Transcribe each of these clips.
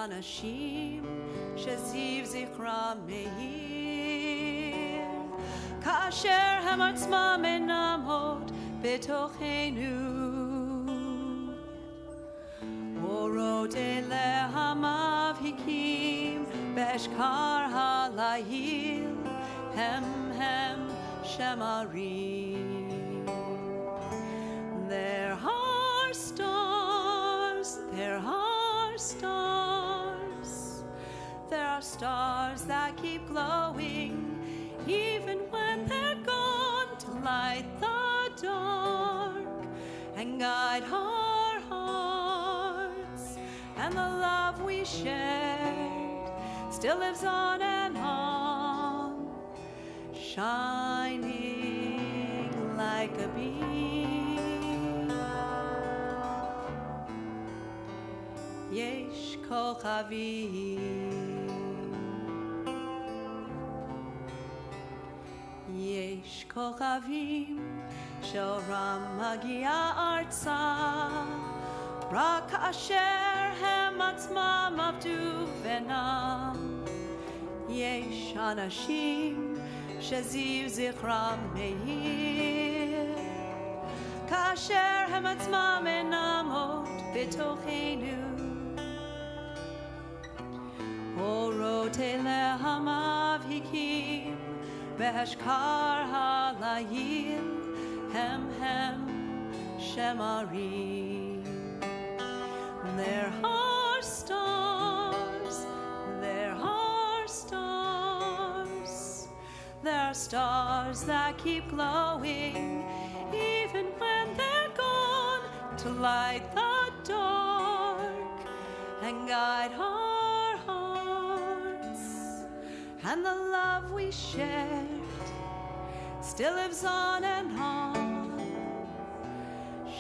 אנשים שזיו זכרם מאיר, כאשר הם עצמם אינם עוד בתוכנו. אורות אלה המבהיקים באשכר הליל, הם שמרים. There are stars, there are stars, there are stars that keep glowing even when they're gone, to light the dark and guide our hearts, and the love we shared still lives on and on, shining like a beam. יש כוכבים, יש כוכבים שאורם מגיע ארצה, רק כאשר הם עצמם עבדו ונם. יש אנשים שזיו זכרם מאיר, כאשר הם עצמם אינם עוד בתוכנו. אורות אלה המבהיקים באשכר הליל, הם שמרים. There are stars, there are stars, there are stars that keep glowing even when they're gone, to light the dark and guide our hearts, and the love we shared still lives on and on,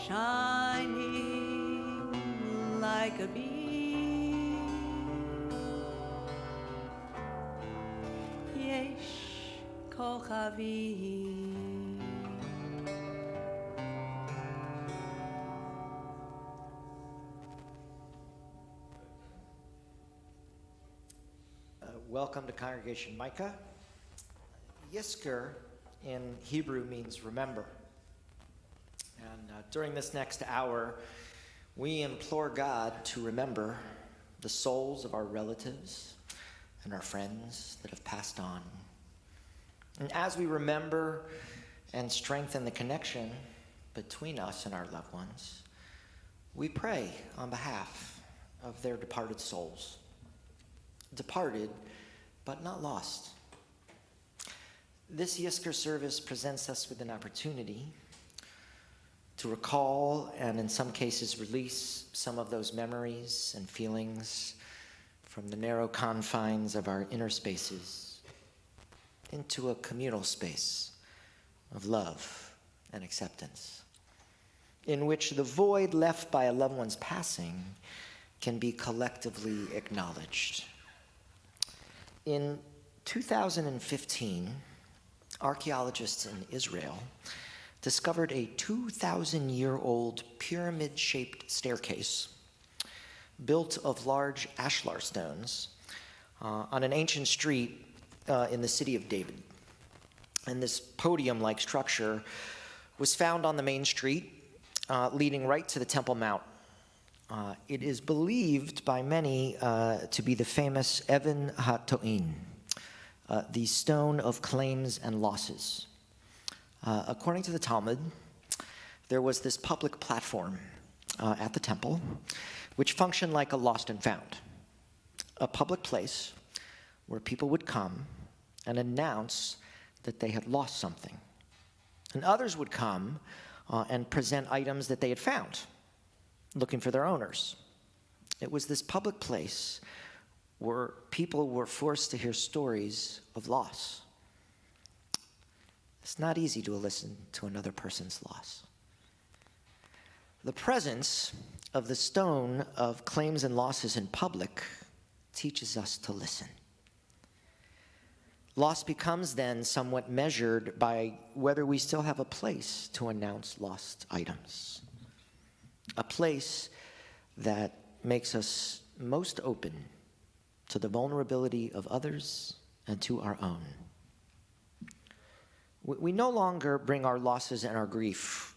shining like a beam. יש כוכבים. Welcome to Congregation Micah. Yizkor in Hebrew means remember. And during this next hour, we implore God to remember the souls of our relatives and our friends that have passed on. And as we remember and strengthen the connection between us and our loved ones, we pray on behalf of their departed souls. Departed, but not lost. This Yizkor service presents us with an opportunity to recall and in some cases release some of those memories and feelings from the narrow confines of our inner spaces into a communal space of love and acceptance, in which the void left by a loved one's passing can be collectively acknowledged. In 2015, archaeologists in Israel discovered a 2,000-year-old pyramid-shaped staircase built of large ashlar stones on an ancient street in the city of David. And this podium-like structure was found on the main street, leading right to the Temple Mount. It is believed by many to be the famous Even HaTo'in, the stone of claims and losses. According to the Talmud, there was this public platform at the temple which functioned like a lost and found, a public place where people would come and announce that they had lost something. And others would come and present items that they had found, looking for their owners. It was this public place where people were forced to hear stories of loss. It's not easy to listen to another person's loss. The presence of the stone of claims and losses in public teaches us to listen. Loss becomes then somewhat measured by whether we still have a place to announce lost items. A place that makes us most open to the vulnerability of others and to our own. We no longer bring our losses and our grief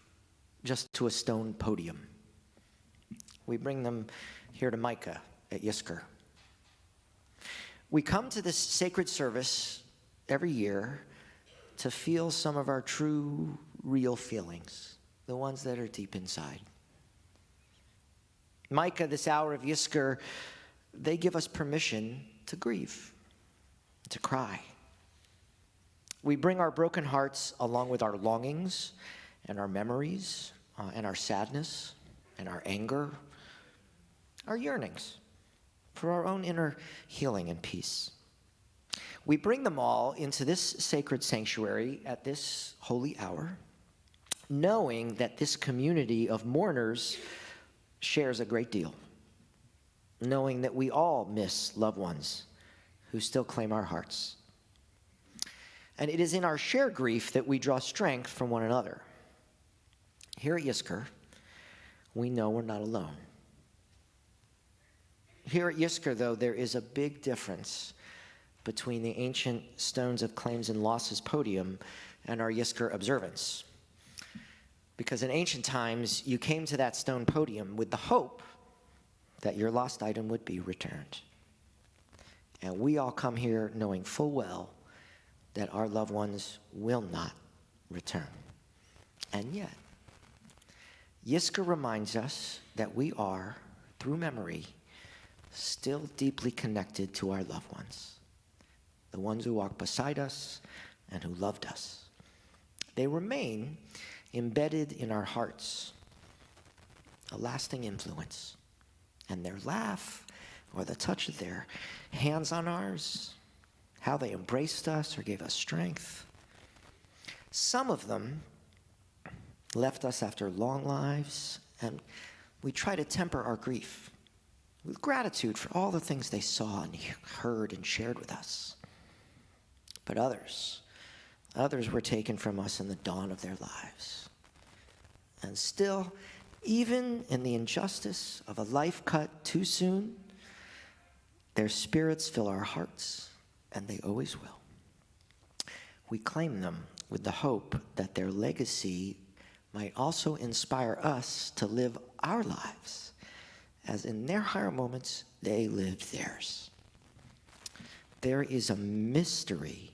just to a stone podium. We bring them here to Micah at Yizkor. We come to this sacred service every year to feel some of our true, real feelings, the ones that are deep inside. Micah, this hour of Yizkor, they give us permission to grieve, to cry. We bring our broken hearts along with our longings and our memories and our sadness and our anger, our yearnings for our own inner healing and peace. We bring them all into this sacred sanctuary at this holy hour, knowing that this community of mourners shares a great deal, knowing that we all miss loved ones who still claim our hearts. And it is in our shared grief that we draw strength from one another. Here at Yizkor, we know we're not alone. Here at Yizkor, though, there is a big difference between the ancient Stones of Claims and Losses podium and our Yizkor observance. Because in ancient times, you came to that stone podium with the hope that your lost item would be returned. And we all come here knowing full well that our loved ones will not return. And yet, Yizkor reminds us that we are, through memory, still deeply connected to our loved ones, the ones who walked beside us and who loved us. They remain embedded in our hearts, a lasting influence. And their laugh or the touch of their hands on ours, how they embraced us or gave us strength. Some of them left us after long lives, and we try to temper our grief with gratitude for all the things they saw and heard and shared with us. But others were taken from us in the dawn of their lives. And still, even in the injustice of a life cut too soon, their spirits fill our hearts, and they always will. We claim them with the hope that their legacy might also inspire us to live our lives, as in their higher moments, they lived theirs. There is a mystery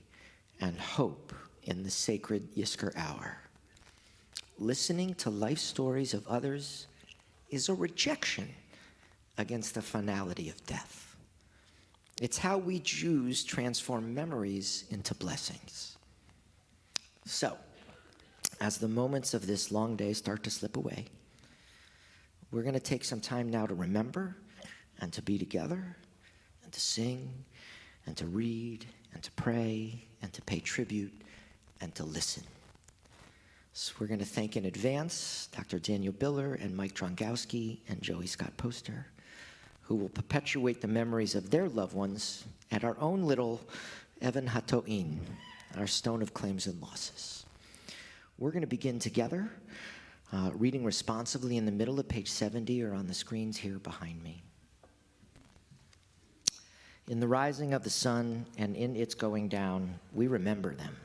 and hope in the sacred Yizkor hour. Listening to life stories of others is a rejection against the finality of death. It's how we Jews transform memories into blessings. So, as the moments of this long day start to slip away, we're going to take some time now to remember and to be together and to sing and to read and to pray and to pay tribute and to listen. So we're going to thank in advance Dr. Daniel Biller and Mike Dronkowski and Joey Scott Poster, who will perpetuate the memories of their loved ones at our own little Evan Hatoin, our Stone of Claims and Losses. We're going to begin together, reading responsively in the middle of page 70 or on the screens here behind me. In the rising of the sun and in its going down, we remember them.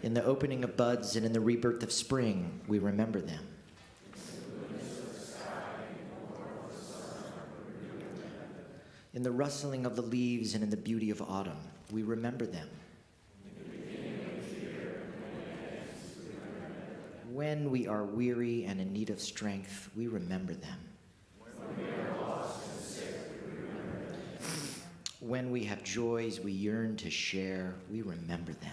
In the opening of buds and in the rebirth of spring, we remember them. In the rustling of the leaves and in the beauty of autumn, we remember them. When we are weary and in need of strength, we remember them. When we have joys we yearn to share, we remember them.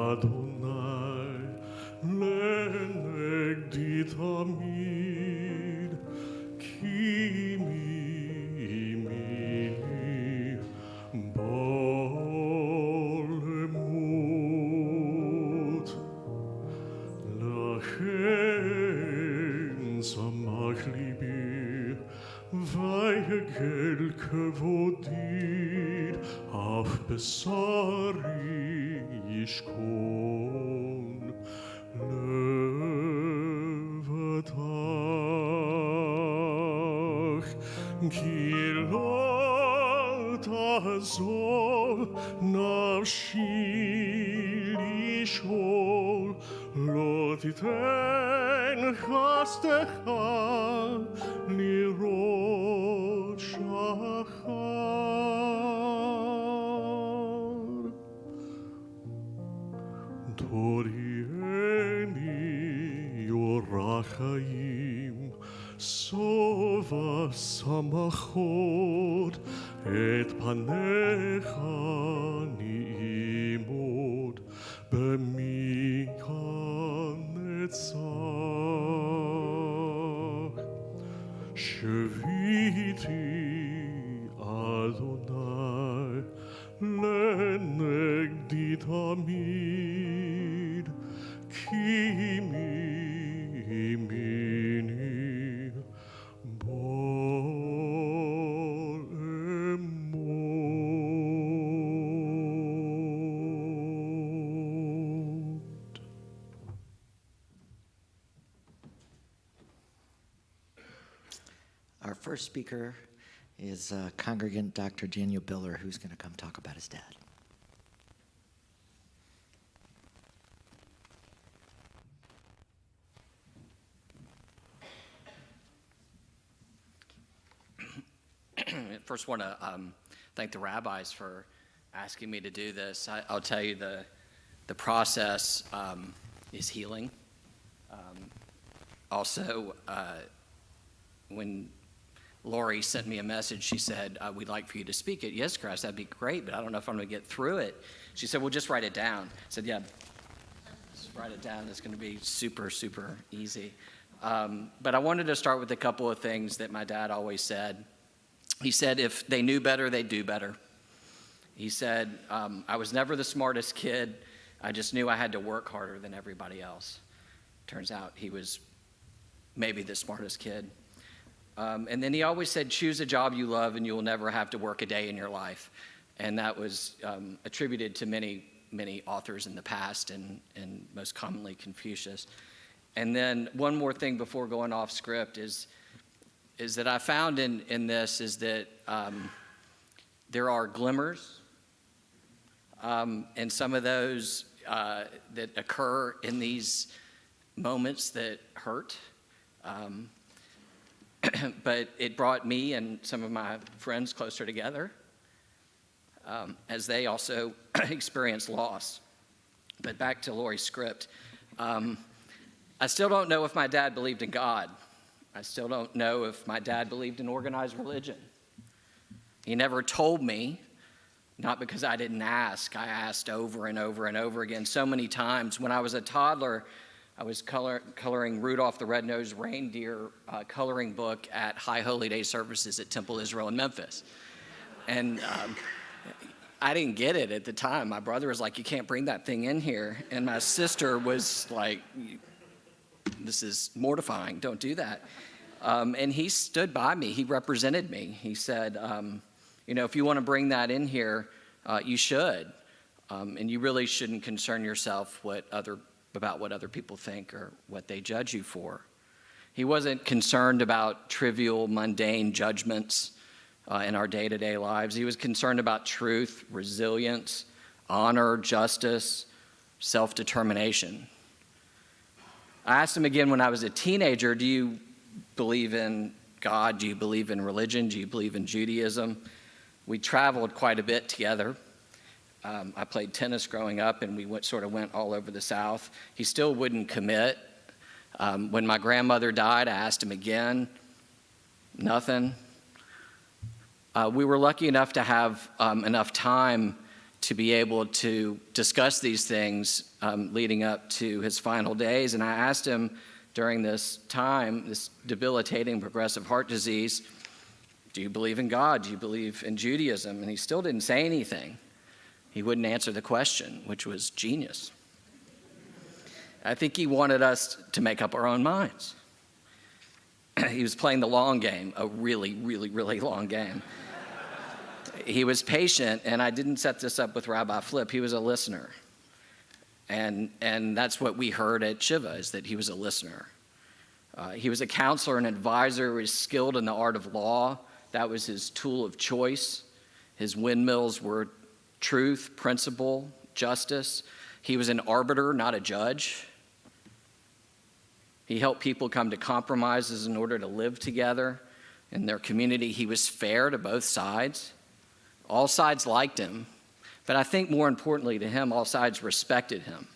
Adonai lenegdi tamid ki mimi balemut lachen samach libi vayegel kevodid af besari yishkon levatach ki lo tazov nafshi lishol lo titen chastecha lirot shachar Torieni yorachayim sova samachot et panecha ni'imot b'mikan etzach sheviti Adonai lenegdi tamid ki mimini balemut. Our first speaker is congregant Dr. Daniel Biller, who's going to come talk about his dad. First, want to thank the rabbis for asking me to do this. I'll tell you the process is healing. Also, when Lori sent me a message, she said, we'd like for you to speak at Yizkor. I said, that'd be great, but I don't know if I'm going to get through it. She said, well, just write it down. I said, yeah, just write it down. It's going to be super, super easy. But I wanted to start with a couple of things that my dad always said. He said, if they knew better, they'd do better. He said, I was never the smartest kid. I just knew I had to work harder than everybody else. Turns out he was maybe the smartest kid. And then he always said, choose a job you love and you will never have to work a day in your life. And that was attributed to many, many authors in the past and most commonly Confucius. And then one more thing before going off script is that I found in this is that there are glimmers, and some of those that occur in these moments that hurt. But it brought me and some of my friends closer together as they also experienced loss. But back to Lori's script. I still don't know if my dad believed in God. I still don't know if my dad believed in organized religion. He never told me, not because I didn't ask. I asked over and over and over again so many times. When I was a toddler, I was coloring Rudolph the Red-Nosed Reindeer coloring book at High Holy Day services at Temple Israel in Memphis. And I didn't get it at the time. My brother was like, you can't bring that thing in here. And my sister was like, this is mortifying, don't do that. And he stood by me, he represented me. He said, if you want to bring that in here, you should. And you really shouldn't concern yourself about what other people think or what they judge you for. He wasn't concerned about trivial, mundane judgments in our day-to-day lives. He was concerned about truth, resilience, honor, justice, self-determination. I asked him again when I was a teenager, do you believe in God? Do you believe in religion? Do you believe in Judaism? We traveled quite a bit together. I played tennis growing up, and we went all over the South. He still wouldn't commit. When my grandmother died, I asked him again. Nothing. We were lucky enough to have enough time to be able to discuss these things leading up to his final days. And I asked him during this time, this debilitating progressive heart disease, do you believe in God? Do you believe in Judaism? And he still didn't say anything. He wouldn't answer the question, which was genius. I think he wanted us to make up our own minds. He was playing the long game, a really, really, really long game. He was patient, and I didn't set this up with Rabbi Flip. He was a listener. And that's what we heard at Shiva, is that he was a listener. He was a counselor and advisor who was skilled in the art of law. That was his tool of choice. His windmills were truth, principle, justice. He was an arbiter, not a judge. He helped people come to compromises in order to live together in their community. He was fair to both sides. All sides liked him, but I think more importantly to him, all sides respected him.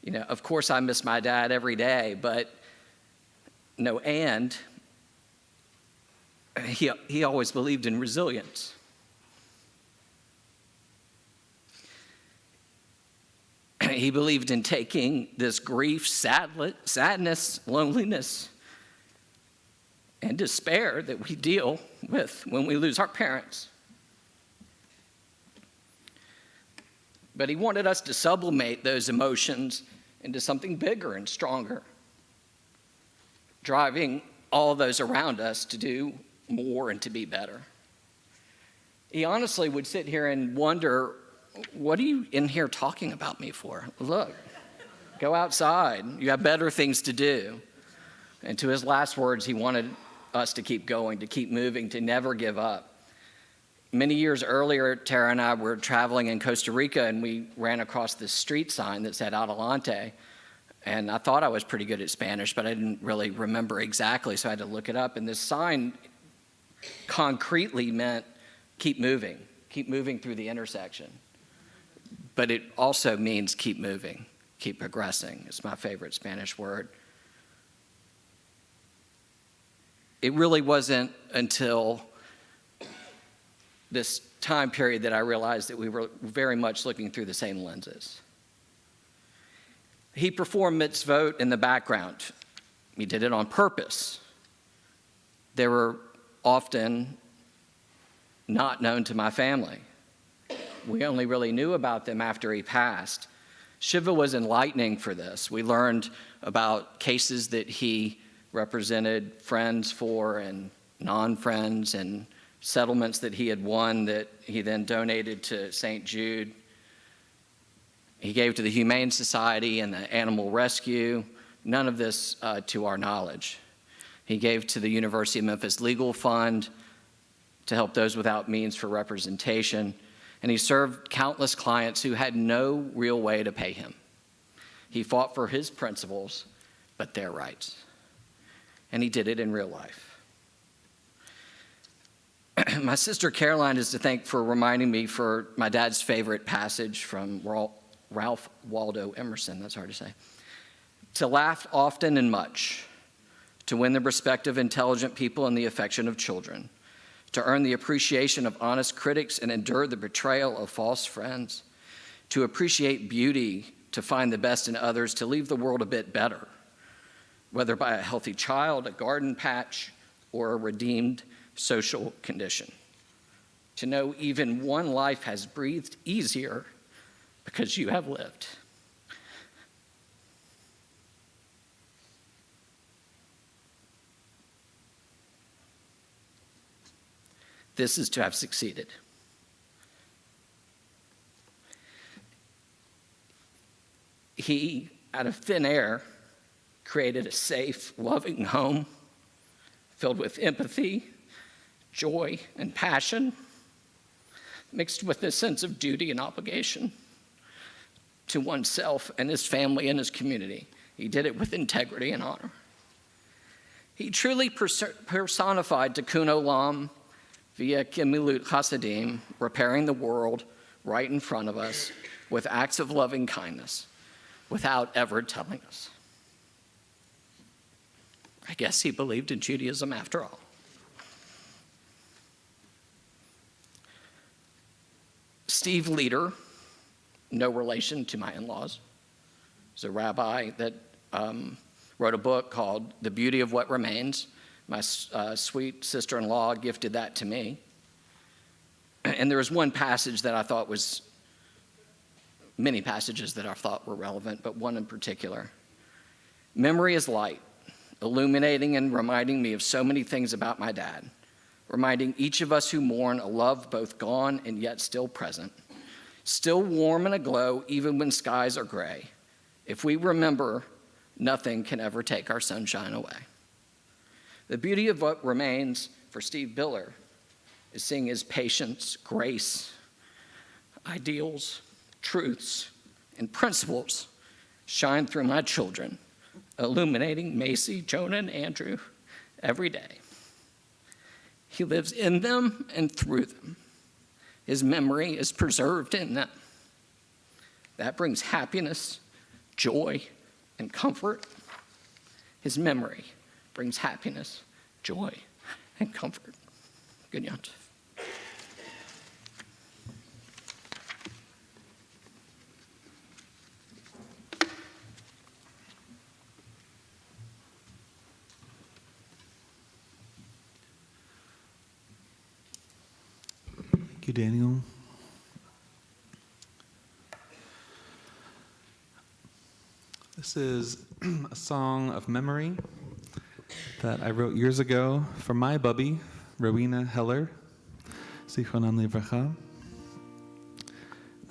You know, of course I miss my dad every day, but he always believed in resilience. He believed in taking this grief, sadness, loneliness, and despair that we deal with when we lose our parents. But he wanted us to sublimate those emotions into something bigger and stronger, driving all those around us to do more and to be better. He honestly would sit here and wonder, what are you in here talking about me for? Look, go outside. You have better things to do. And to his last words, he wanted us to keep going, to keep moving, to never give up. Many years earlier, Tara and I were traveling in Costa Rica, and we ran across this street sign that said Adelante. And I thought I was pretty good at Spanish, but I didn't really remember exactly, so I had to look it up. And this sign concretely meant keep moving through the intersection. But it also means keep moving, keep progressing. It's my favorite Spanish word. It really wasn't until this time period that I realized that we were very much looking through the same lenses. He performed mitzvot in the background. He did it on purpose. They were often not known to my family. We only really knew about them after he passed. Shiva was enlightening for this. We learned about cases that he represented friends for and non-friends, and settlements that he had won that he then donated to St. Jude. He gave to the Humane Society and the Animal Rescue, none of this to our knowledge. He gave to the University of Memphis Legal Fund to help those without means for representation, and he served countless clients who had no real way to pay him. He fought for his principles, but their rights. And he did it in real life. My sister Caroline is to thank for reminding me for my dad's favorite passage from Ralph Waldo Emerson, that's hard to say. To laugh often and much, to win the respect of intelligent people and the affection of children, to earn the appreciation of honest critics and endure the betrayal of false friends, to appreciate beauty, to find the best in others, to leave the world a bit better, whether by a healthy child, a garden patch, or a redeemed social condition. To know even one life has breathed easier because you have lived. This is to have succeeded. He, out of thin air, created a safe, loving home filled with empathy, joy, and passion, mixed with a sense of duty and obligation to oneself and his family and his community. He did it with integrity and honor. He truly personified Tikkun Olam via Gemilut Chasadim, repairing the world right in front of us with acts of loving kindness without ever telling us. I guess he believed in Judaism after all. Steve Leader, no relation to my in-laws, is a rabbi that wrote a book called The Beauty of What Remains. My sweet sister-in-law gifted that to me. And there was one passage that I thought was, many passages that I thought were relevant, but one in particular. Memory is light, illuminating and reminding me of so many things about my dad, reminding each of us who mourn a love both gone and yet still present, still warm and aglow even when skies are gray. If we remember, nothing can ever take our sunshine away. The beauty of what remains for Steve Biller is seeing his patience, grace, ideals, truths, and principles shine through my children, illuminating Macy, Jonah, and Andrew every day. He lives in them and through them. His memory is preserved in them. That brings happiness, joy, and comfort. His memory brings happiness, joy, and comfort. Good night. Thank you, Daniel. This is a song of memory that I wrote years ago for my bubby, Rowena Heller, Zichronan Livracha.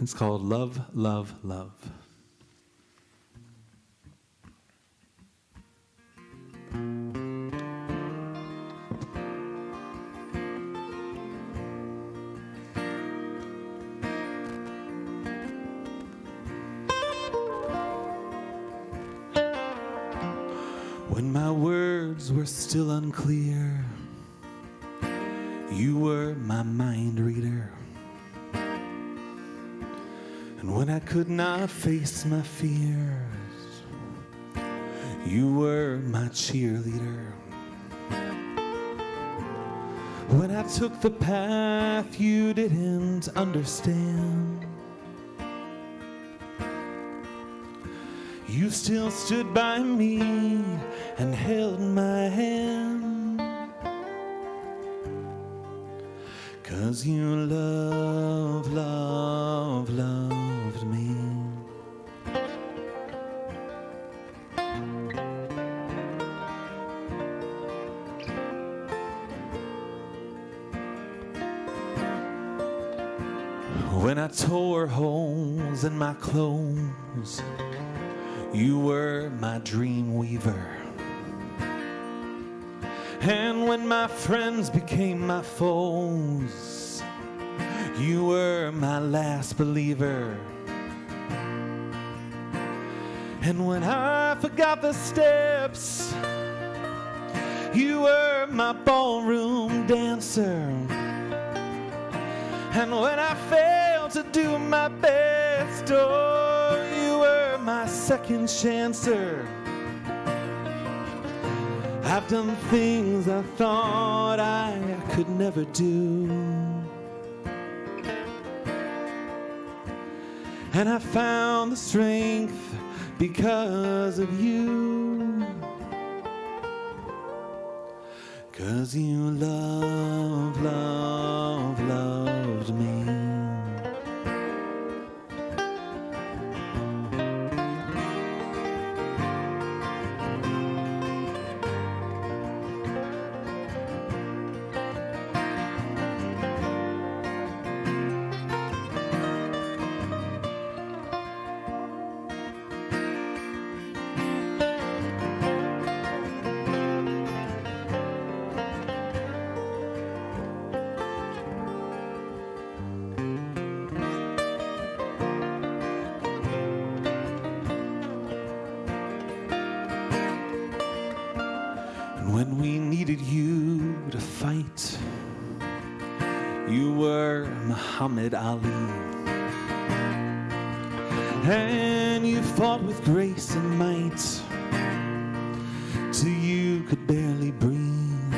It's called Love, Love, Love. When my words were still unclear, you were my mind reader. And when I could not face my fears, you were my cheerleader. When I took the path you didn't understand, you still stood by me and held my hand. 'Cause you loved me. When I tore holes in my clothes, you were my dream weaver. And when my friends became my foes, you were my last believer. And when I forgot the steps, you were my ballroom dancer. And when I failed to do my best, oh, you were my second chancer. I've done things I thought I could never do, and I found the strength because of you. 'Cause you loved me. When we needed you to fight, you were Muhammad Ali. And you fought with grace and might till you could barely breathe.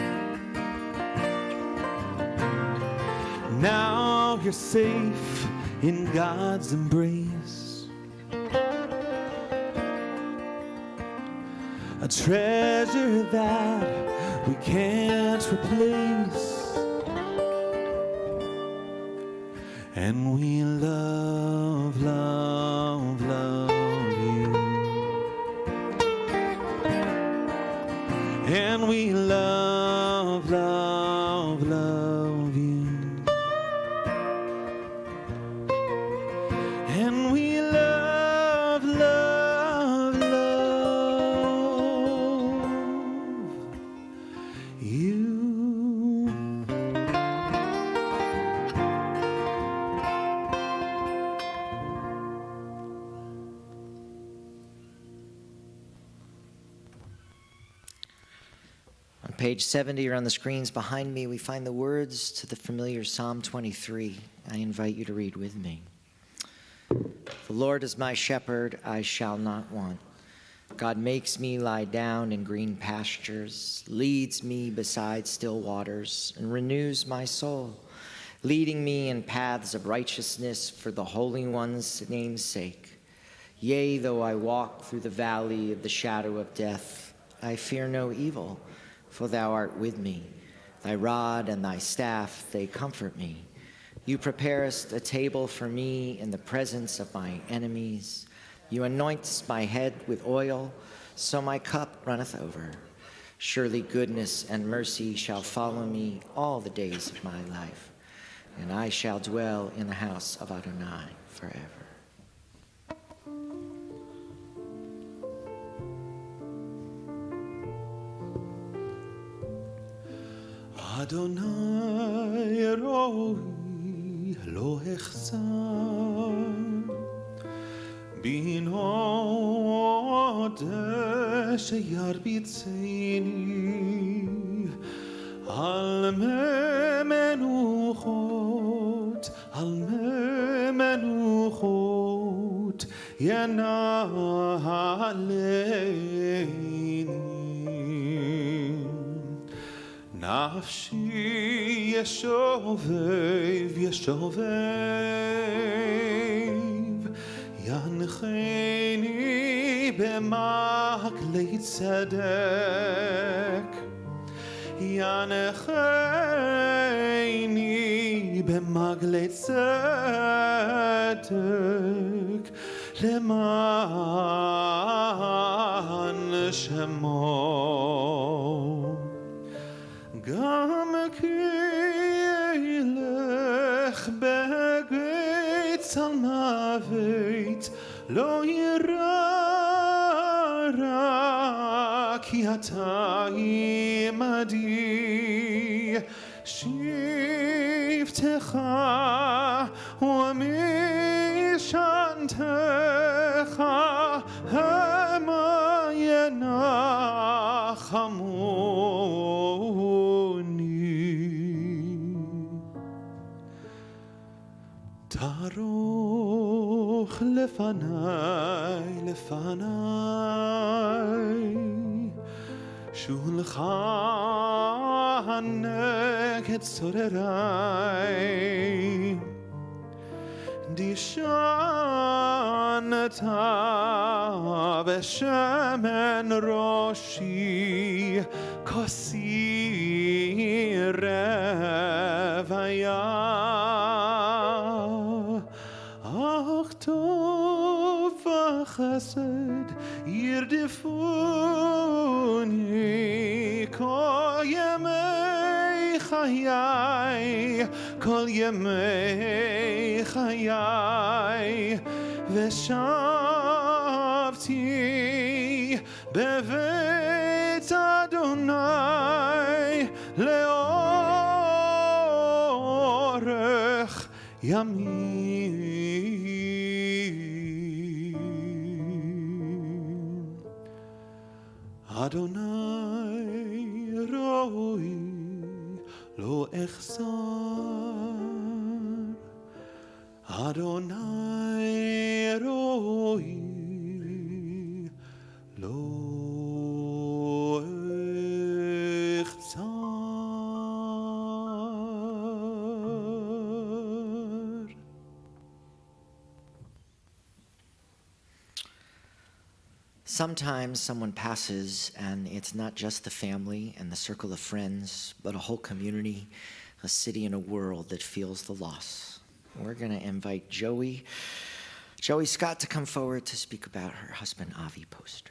Now you're safe in God's embrace, a treasure that we can't replace. And we love, love, love you. And we love, love, love you. And we love, love, love you. On page 70 or on the screens behind me, we find the words to the familiar Psalm 23. I invite you to read with me. The Lord is my shepherd, I shall not want. God makes me lie down in green pastures, leads me beside still waters, and renews my soul, leading me in paths of righteousness for the Holy One's name's sake. Yea, though I walk through the valley of the shadow of death, I fear no evil, for thou art with me. Thy rod and thy staff, they comfort me. You preparest a table for me in the presence of my enemies. You anointest my head with oil, so my cup runneth over. Surely goodness and mercy shall follow me all the days of my life, and I shall dwell in the house of Adonai forever. Adonai Eloi lo echzar binod sheyarbitzeni al menuchot yanaleini nafshi yeshovev yancheni b'maglei tzedek yancheni b'maglei tzedek leman shemo gam ki ylech begeit salmavet lo yira ki ata imadi shiftecha u'mishantecha hama yenachamuni taroch lefanai shulchan neged sorerai dishanata b'shemen roshi kosi revaya ach tov v'chesed yirdifuni kol yemei chayai kol yemei chayai v'shavti beveit Adonai leorech yamim. Adonai roi lo echsar. Adonai roi lo echsar. Sometimes someone passes, and it's not just the family and the circle of friends, but a whole community, a city, and a world that feels the loss. We're going to invite Joey Scott to come forward to speak about her husband, Avi Poster.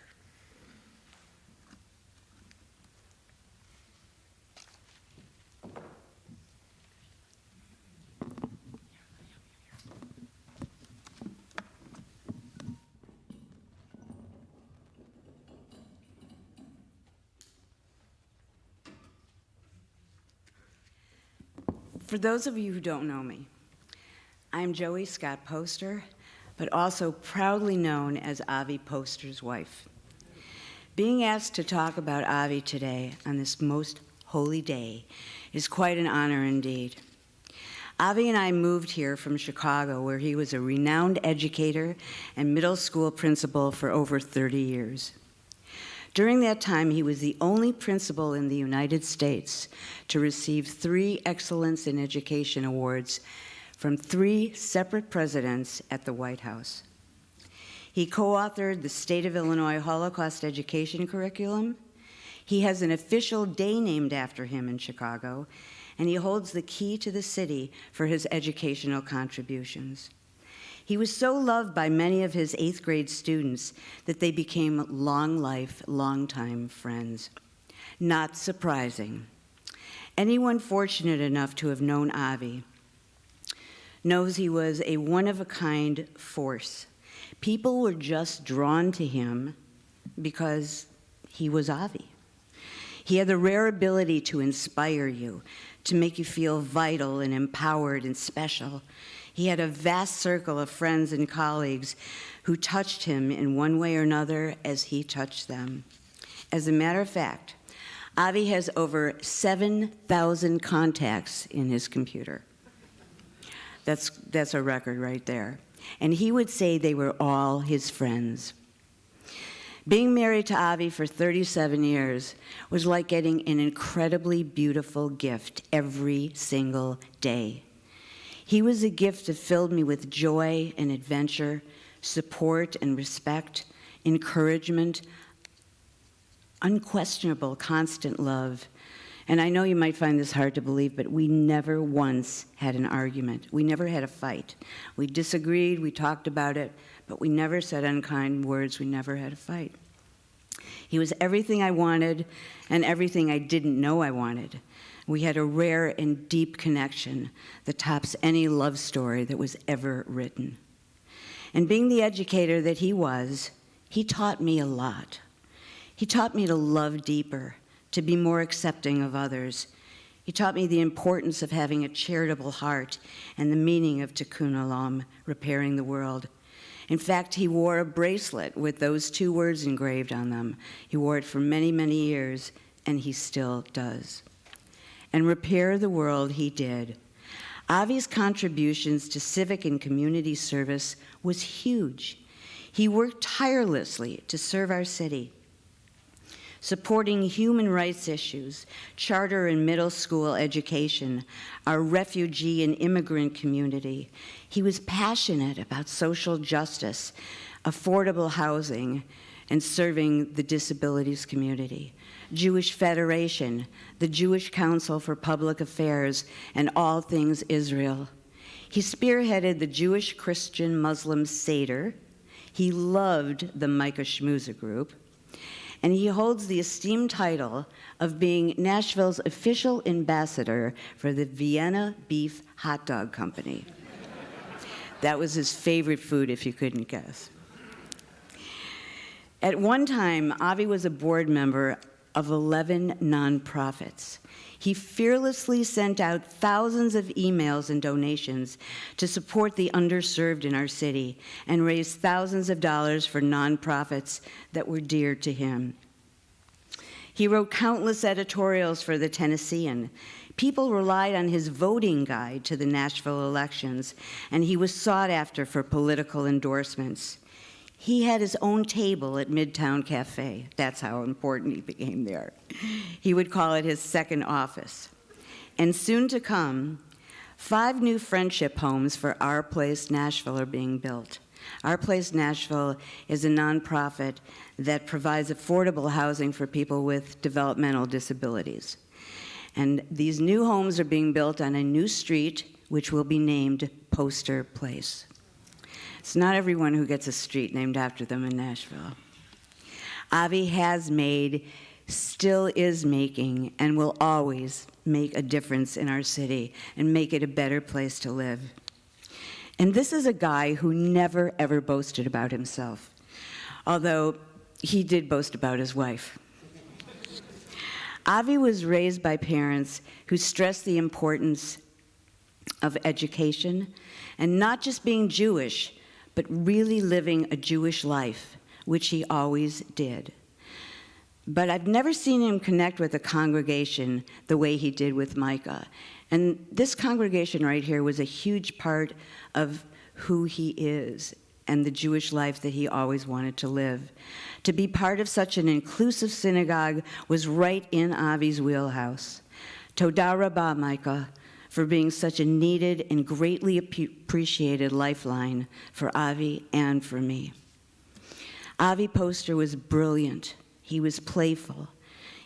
For those of you who don't know me, I'm Joey Scott Poster, but also proudly known as Avi Poster's wife. Being asked to talk about Avi today on this most holy day is quite an honor indeed. Avi and I moved here from Chicago, where he was a renowned educator and middle school principal for over 30 years. During that time, he was the only principal in the United States to receive 3 Excellence in Education awards from 3 separate presidents at the White House. He co-authored the State of Illinois Holocaust Education Curriculum. He has an official day named after him in Chicago, and he holds the key to the city for his educational contributions. He was so loved by many of his 8th grade students that they became long-time friends. Not surprising. Anyone fortunate enough to have known Avi knows he was a one-of-a-kind force. People were just drawn to him because he was Avi. He had the rare ability to inspire you, to make you feel vital and empowered and special. He had a vast circle of friends and colleagues who touched him in one way or another as he touched them. As a matter of fact, Avi has over 7,000 contacts in his computer. That's a record right there. And he would say they were all his friends. Being married to Avi for 37 years was like getting an incredibly beautiful gift every single day. He was a gift that filled me with joy and adventure, support and respect, encouragement, unquestionable, constant love. And I know you might find this hard to believe, but we never once had an argument. We never had a fight. We disagreed, we talked about it, but we never said unkind words. We never had a fight. He was everything I wanted and everything I didn't know I wanted. We had a rare and deep connection that tops any love story that was ever written. And being the educator that he was, he taught me a lot. He taught me to love deeper, to be more accepting of others. He taught me the importance of having a charitable heart and the meaning of tikkun olam, repairing the world. In fact, he wore a bracelet with those 2 words engraved on them. He wore it for many, many years, and he still does. And repair the world he did. Avi's contributions to civic and community service was huge. He worked tirelessly to serve our city, supporting human rights issues, charter and middle school education, our refugee and immigrant community. He was passionate about social justice, affordable housing, and serving the disabilities community. Jewish Federation, the Jewish Council for Public Affairs, and all things Israel. He spearheaded the Jewish Christian Muslim Seder. He loved the Micah Schmoozer Group. And he holds the esteemed title of being Nashville's official ambassador for the Vienna Beef Hot Dog Company. That was his favorite food, if you couldn't guess. At one time, Avi was a board member of 11 nonprofits. He fearlessly sent out thousands of emails and donations to support the underserved in our city and raised thousands of dollars for nonprofits that were dear to him. He wrote countless editorials for the Tennessean. People relied on his voting guide to the Nashville elections, and he was sought after for political endorsements. He had his own table at Midtown Cafe. That's how important he became there. He would call it his second office. And soon to come, 5 new friendship homes for Our Place Nashville are being built. Our Place Nashville is a nonprofit that provides affordable housing for people with developmental disabilities. And these new homes are being built on a new street, which will be named Poster Place. It's not everyone who gets a street named after them in Nashville. Avi has made, still is making, and will always make a difference in our city and make it a better place to live. And this is a guy who never, ever boasted about himself, although he did boast about his wife. Avi was raised by parents who stressed the importance of education and not just being Jewish, but really living a Jewish life, which he always did. But I've never seen him connect with a congregation the way he did with Micah. And this congregation right here was a huge part of who he is and the Jewish life that he always wanted to live. To be part of such an inclusive synagogue was right in Avi's wheelhouse. Toda Rabbah, Micah, for being such a needed and greatly appreciated lifeline for Avi and for me. Avi Poster was brilliant. He was playful.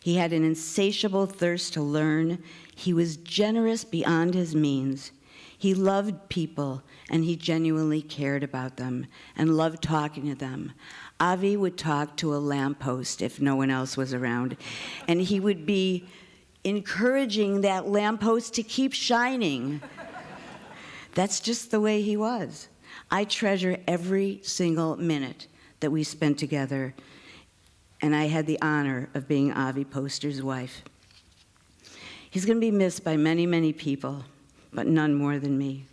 He had an insatiable thirst to learn. He was generous beyond his means. He loved people, and he genuinely cared about them and loved talking to them. Avi would talk to a lamppost if no one else was around, and he would be encouraging that lamppost to keep shining. That's just the way he was. I treasure every single minute that we spent together, and I had the honor of being Avi Poster's wife. He's going to be missed by many, many people, but none more than me.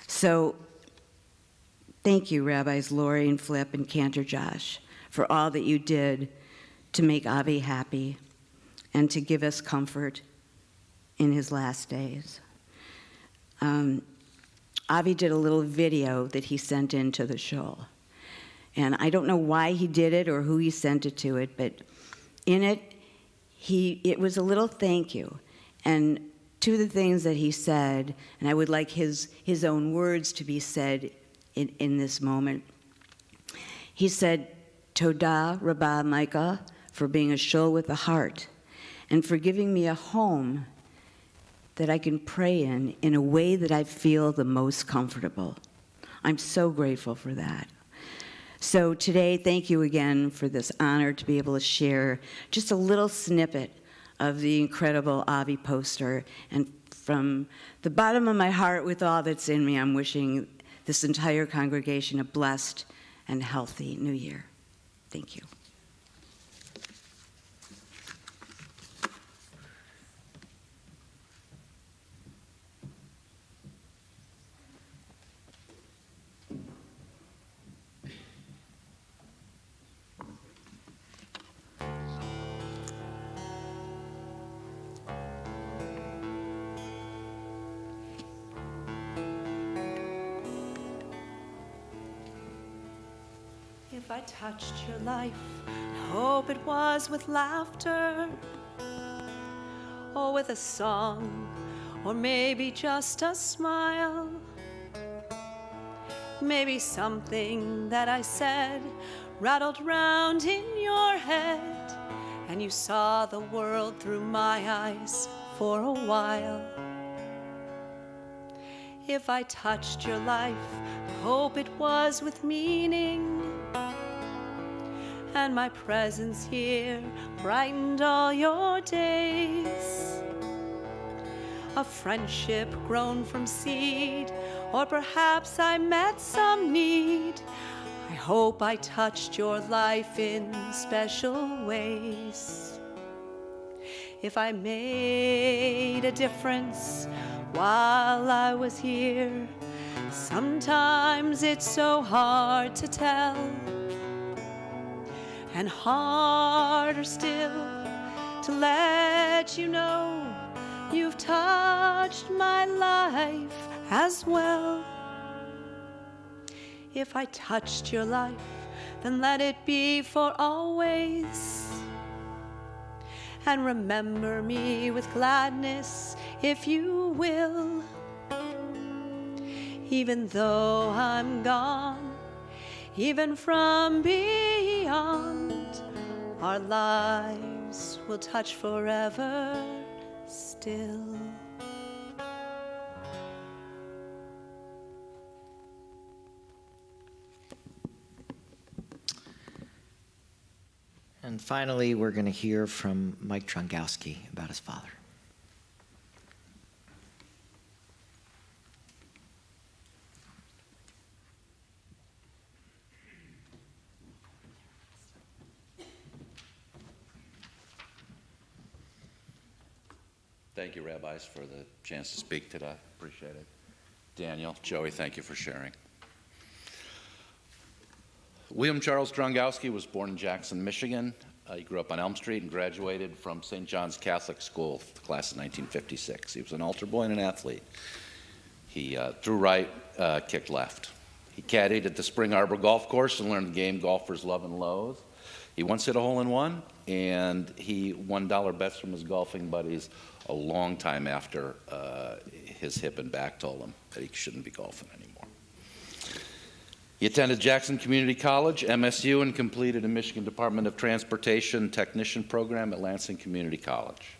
So thank you, Rabbis Lori and Flip and Cantor Josh, for all that you did to make Avi happy and to give us comfort in his last days. Avi did a little video that he sent into the show. And I don't know why he did it or who he sent it to it, but in it, it was a little thank you. And two of the things that he said, and I would like his own words to be said in this moment. He said, Toda Rabbah Micah, for being a shul with a heart, and for giving me a home that I can pray in a way that I feel the most comfortable. I'm so grateful for that. So today, thank you again for this honor to be able to share just a little snippet of the incredible Avi Poster. And from the bottom of my heart, with all that's in me, I'm wishing this entire congregation a blessed and healthy new year. Thank you. If I touched your life, I hope it was with laughter, or with a song, or maybe just a smile. Maybe something that I said rattled round in your head, and you saw the world through my eyes for a while. If I touched your life, I hope it was with meaning, and my presence here brightened all your days. A friendship grown from seed, or perhaps I met some need. I hope I touched your life in special ways. If I made a difference while I was here, sometimes it's so hard to tell, and harder still to let you know you've touched my life as well. If I touched your life, then let it be for always, and remember me with gladness if you will. Even though I'm gone, even from beyond. Our lives will touch forever still. And finally, we're going to hear from Mike Dronkowski about his father. Thank you, rabbis, for the chance to speak today. Appreciate it. Daniel, Joey, thank you for sharing. William Charles Dronkowski was born in Jackson, Michigan. He grew up on Elm Street and graduated from St. John's Catholic School, the class of 1956. He was an altar boy and an athlete. He threw right, kicked left. He caddied at the Spring Arbor Golf Course and learned the game golfers love and loathe. He once hit a hole-in-one, and he won dollar bets from his golfing buddies a long time after his hip and back told him that he shouldn't be golfing anymore. He attended Jackson Community College, MSU, and completed a Michigan Department of Transportation technician program at Lansing Community College.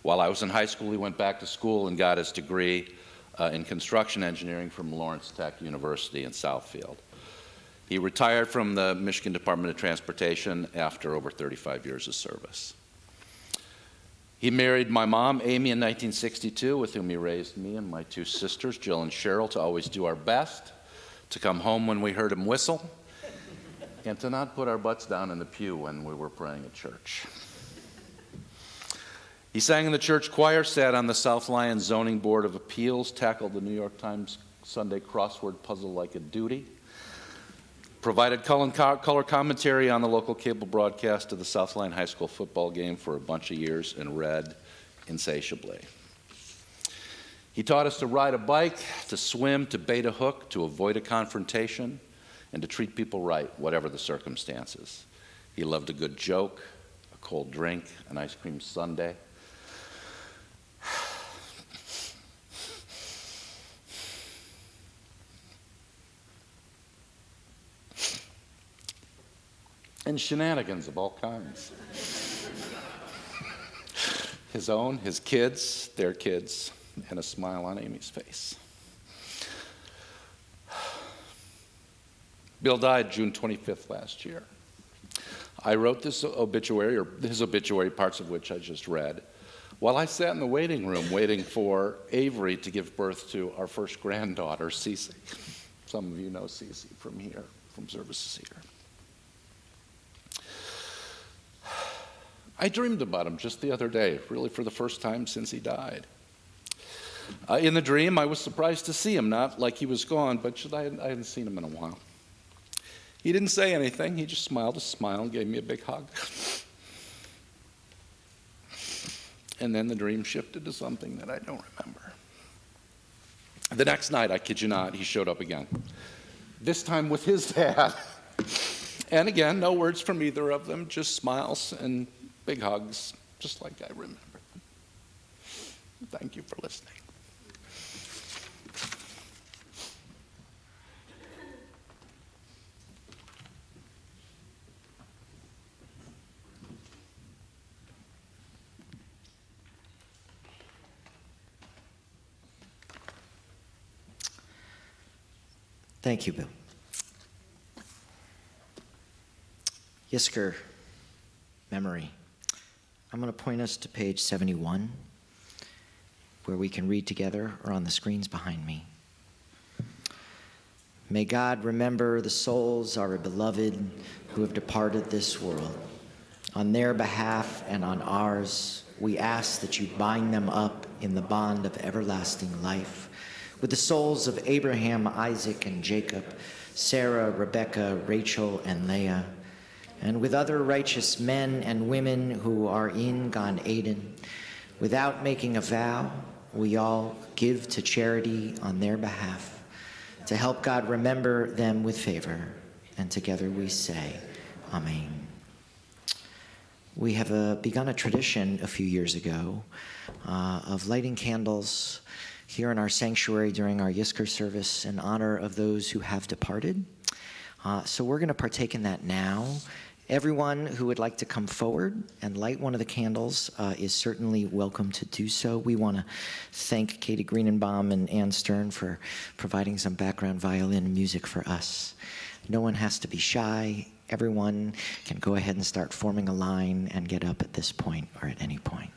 While I was in high school, he went back to school and got his degree in construction engineering from Lawrence Tech University in Southfield. He retired from the Michigan Department of Transportation after over 35 years of service. He married my mom, Amy, in 1962, with whom he raised me and my two sisters, Jill and Cheryl, to always do our best, to come home when we heard him whistle, and to not put our butts down in the pew when we were praying at church. He sang in the church choir, sat on the South Lyon Zoning Board of Appeals, tackled the New York Times Sunday crossword puzzle like a duty, provided color commentary on the local cable broadcast of the South Lyon High School football game for a bunch of years, and read insatiably. He taught us to ride a bike, to swim, to bait a hook, to avoid a confrontation, and to treat people right, whatever the circumstances. He loved a good joke, a cold drink, an ice cream sundae. And shenanigans of all kinds. His own, his kids, their kids, and a smile on Amy's face. Bill died June 25th last year. I wrote this obituary, or his obituary, parts of which I just read, while I sat in the waiting room waiting for Avery to give birth to our first granddaughter, Cece. Some of you know Cece from here, from services here. I dreamed about him just the other day, really for the first time since he died. In the dream, I was surprised to see him, not like he was gone, but I hadn't seen him in a while. He didn't say anything. He just smiled a smile and gave me a big hug. And then the dream shifted to something that I don't remember. The next night, I kid you not, he showed up again. This time with his dad. And again, no words from either of them, just smiles and big hugs, just like I remember. Thank you for listening. Thank you, Bill. Yizkor, memory. I'm going to point us to page 71, where we can read together, or on the screens behind me. May God remember the souls of our beloved who have departed this world. On their behalf and on ours, we ask that you bind them up in the bond of everlasting life with the souls of Abraham, Isaac, and Jacob, Sarah, Rebekah, Rachel, and Leah, and with other righteous men and women who are in Gan Eden. Without making a vow, we all give to charity on their behalf, to help God remember them with favor. And together we say, Amen. We have begun a tradition a few years ago of lighting candles here in our sanctuary during our Yizkor service in honor of those who have departed. So we're going to partake in that now. Everyone who would like to come forward and light one of the candles is certainly welcome to do so. We want to thank Katie Greenenbaum and Ann Stern for providing some background violin music for us. No one has to be shy. Everyone can go ahead and start forming a line and get up at this point or at any point.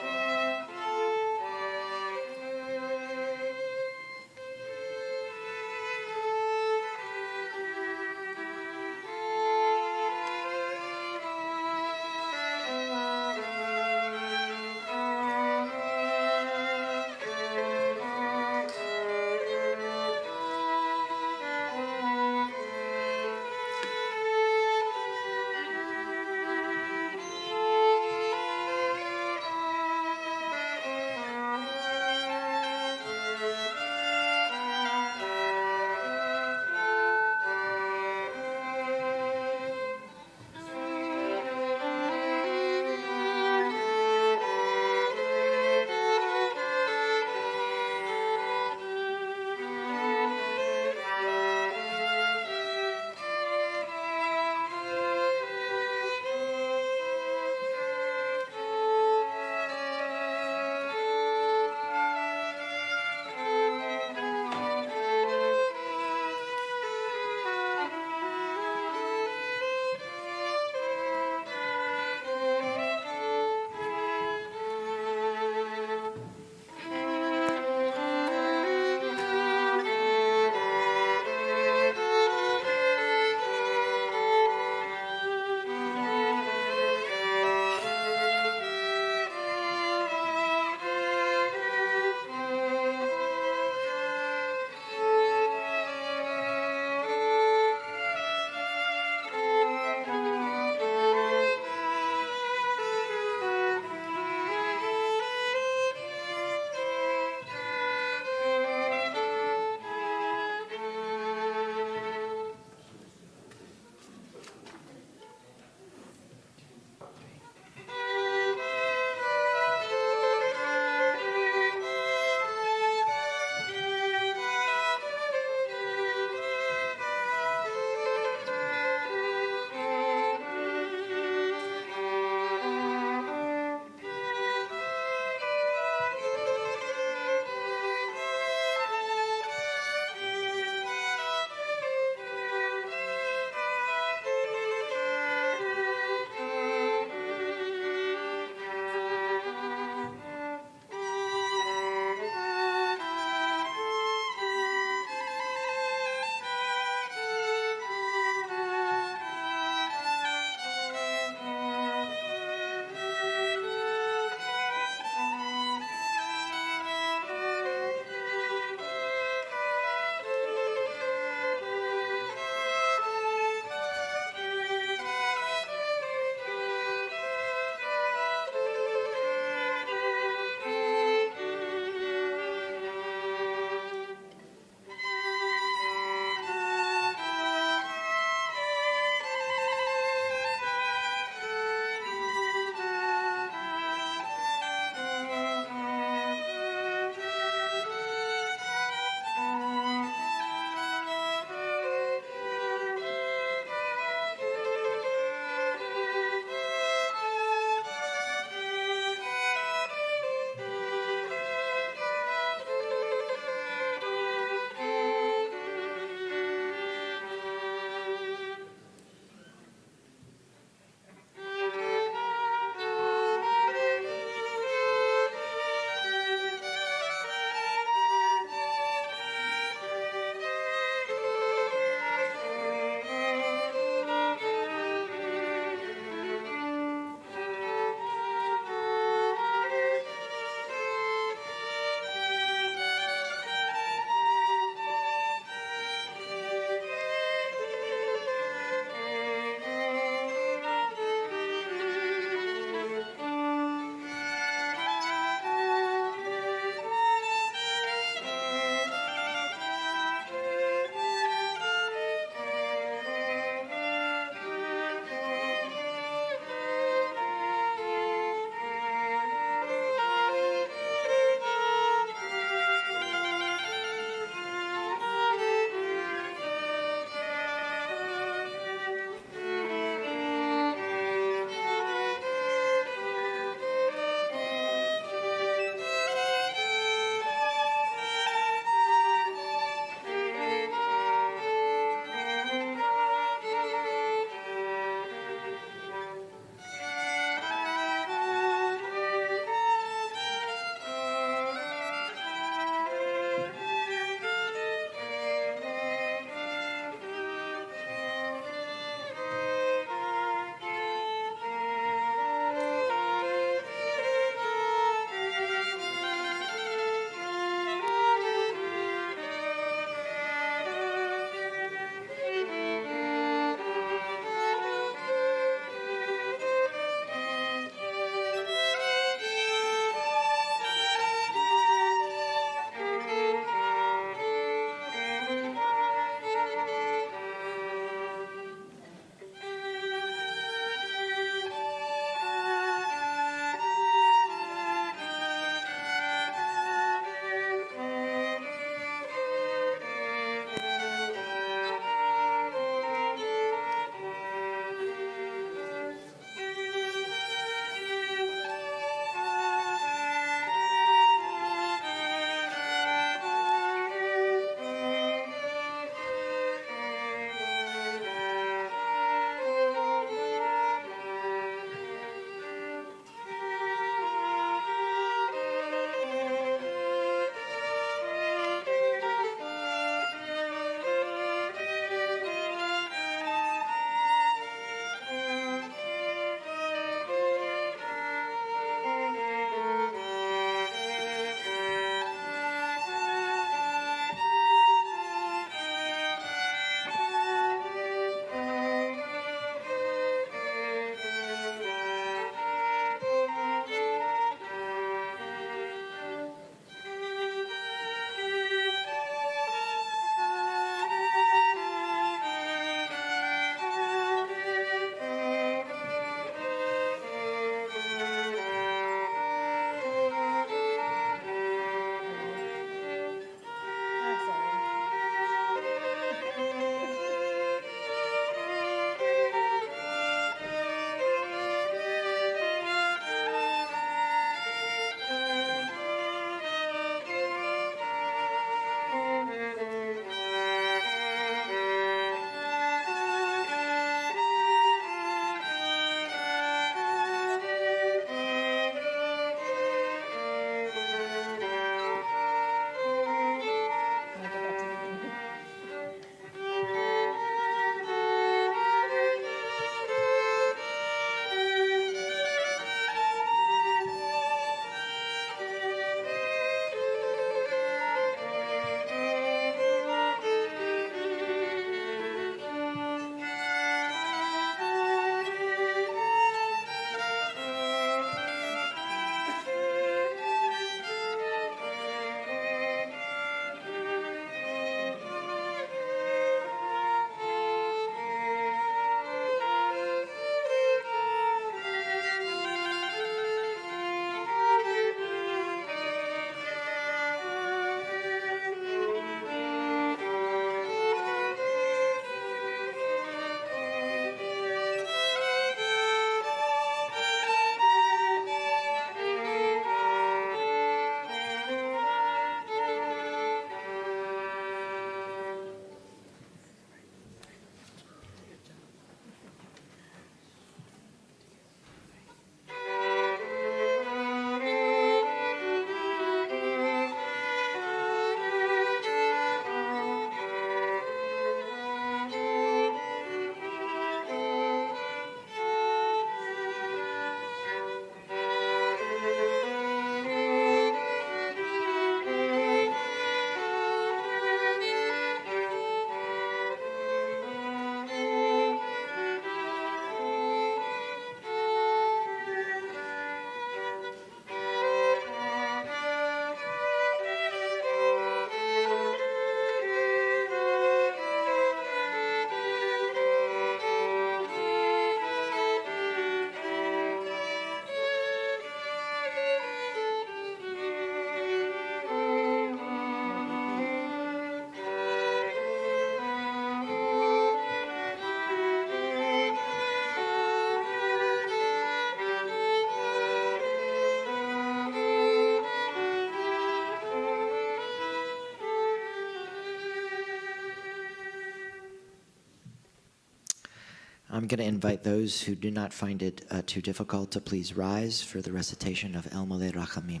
I'm going to invite those who do not find it too difficult to please rise for the recitation of El Mole Rachamim.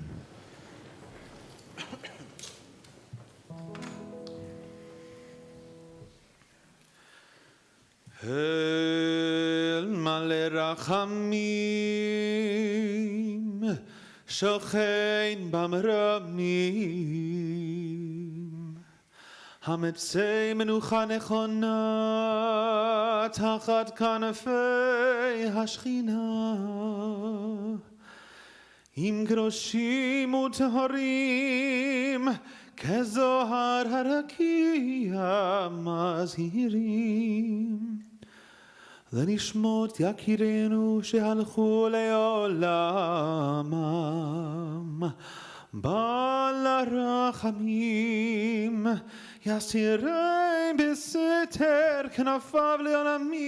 El Mole Rachamim, Shochein Bamramim, Hametzei Menucha Nechona, Tachat Kanafei Hashchina, Im Groshim Utaharim, Kezohar Harakia Mazhirim, לנשמות יקירנו שהלכו לעולמם, בעל הרחמים יסירם בסתר כנפיו לעולמים,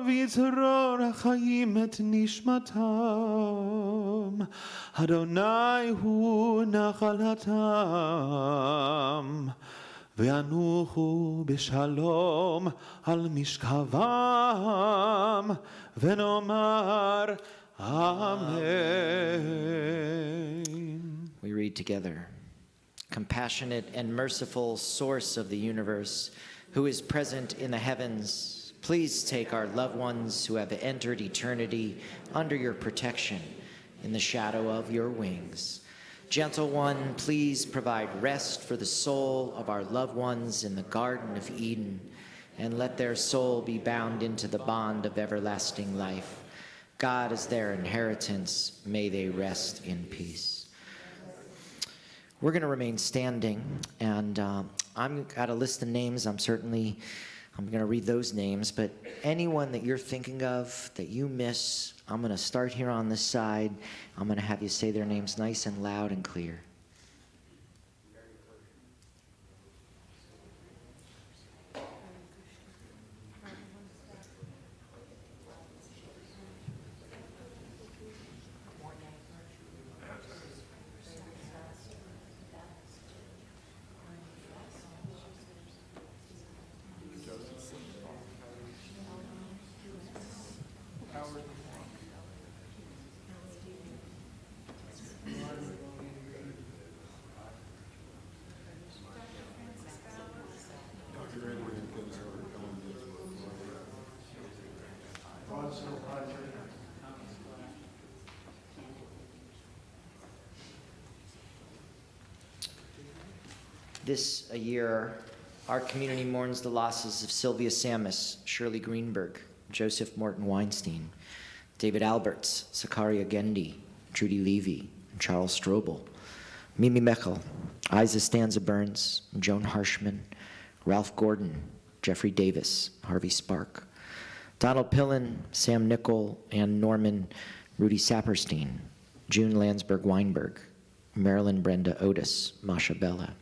ויצרור החיים את נשמתם, אדוני הוא נחלתם, וינוחו בשלום על משכבם, ונאמר Amen. We read together. Compassionate and merciful source of the universe, who is present in the heavens, please take our loved ones who have entered eternity under your protection in the shadow of your wings. Gentle One, please provide rest for the soul of our loved ones in the Garden of Eden, and let their soul be bound into the bond of everlasting life. God is their inheritance. May they rest in peace. We're going to remain standing, and I'm got a list of names. I'm going to read those names, but anyone that you're thinking of that you miss, I'm going to start here on this side. I'm going to have you say their names nice and loud and clear. This year, our community mourns the losses of Sylvia Samus, Shirley Greenberg, Joseph Morton Weinstein, David Alberts, Zakaria Gendy, Judy Levy, and Charles Strobel, Mimi Mechel, Isa Stanza Burns, Joan Harshman, Ralph Gordon, Jeffrey Davis, Harvey Spark, Donald Pillen, Sam Nickel, Ann Norman, Rudy Saperstein, June Landsberg Weinberg, Marilyn Brenda Otis, Masha Bella,